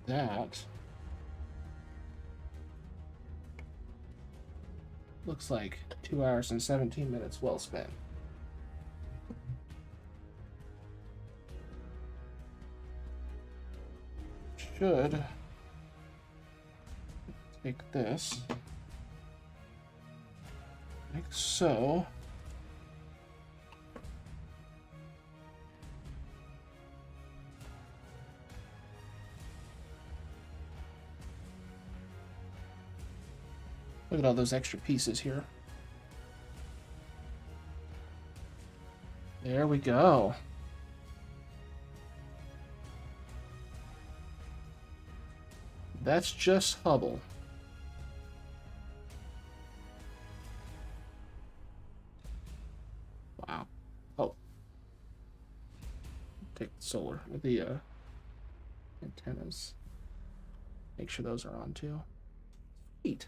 That looks like 2 hours and 17 minutes well spent. Should take this like so. Look at all those extra pieces here. There we go. That's just Hubble. Wow. Oh. Take the solar, the antennas. Make sure those are on too. Sweet.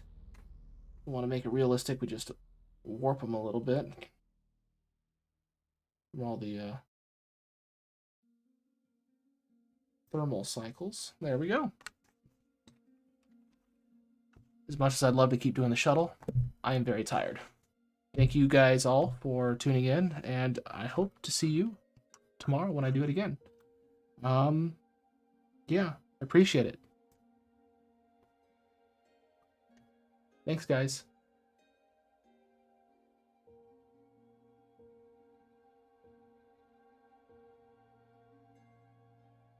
We want to make it realistic, we just warp them a little bit. From all the thermal cycles. There we go. As much as I'd love to keep doing the shuttle, I am very tired. Thank you guys all for tuning in, and I hope to see you tomorrow when I do it again. Yeah, I appreciate it. Thanks, guys.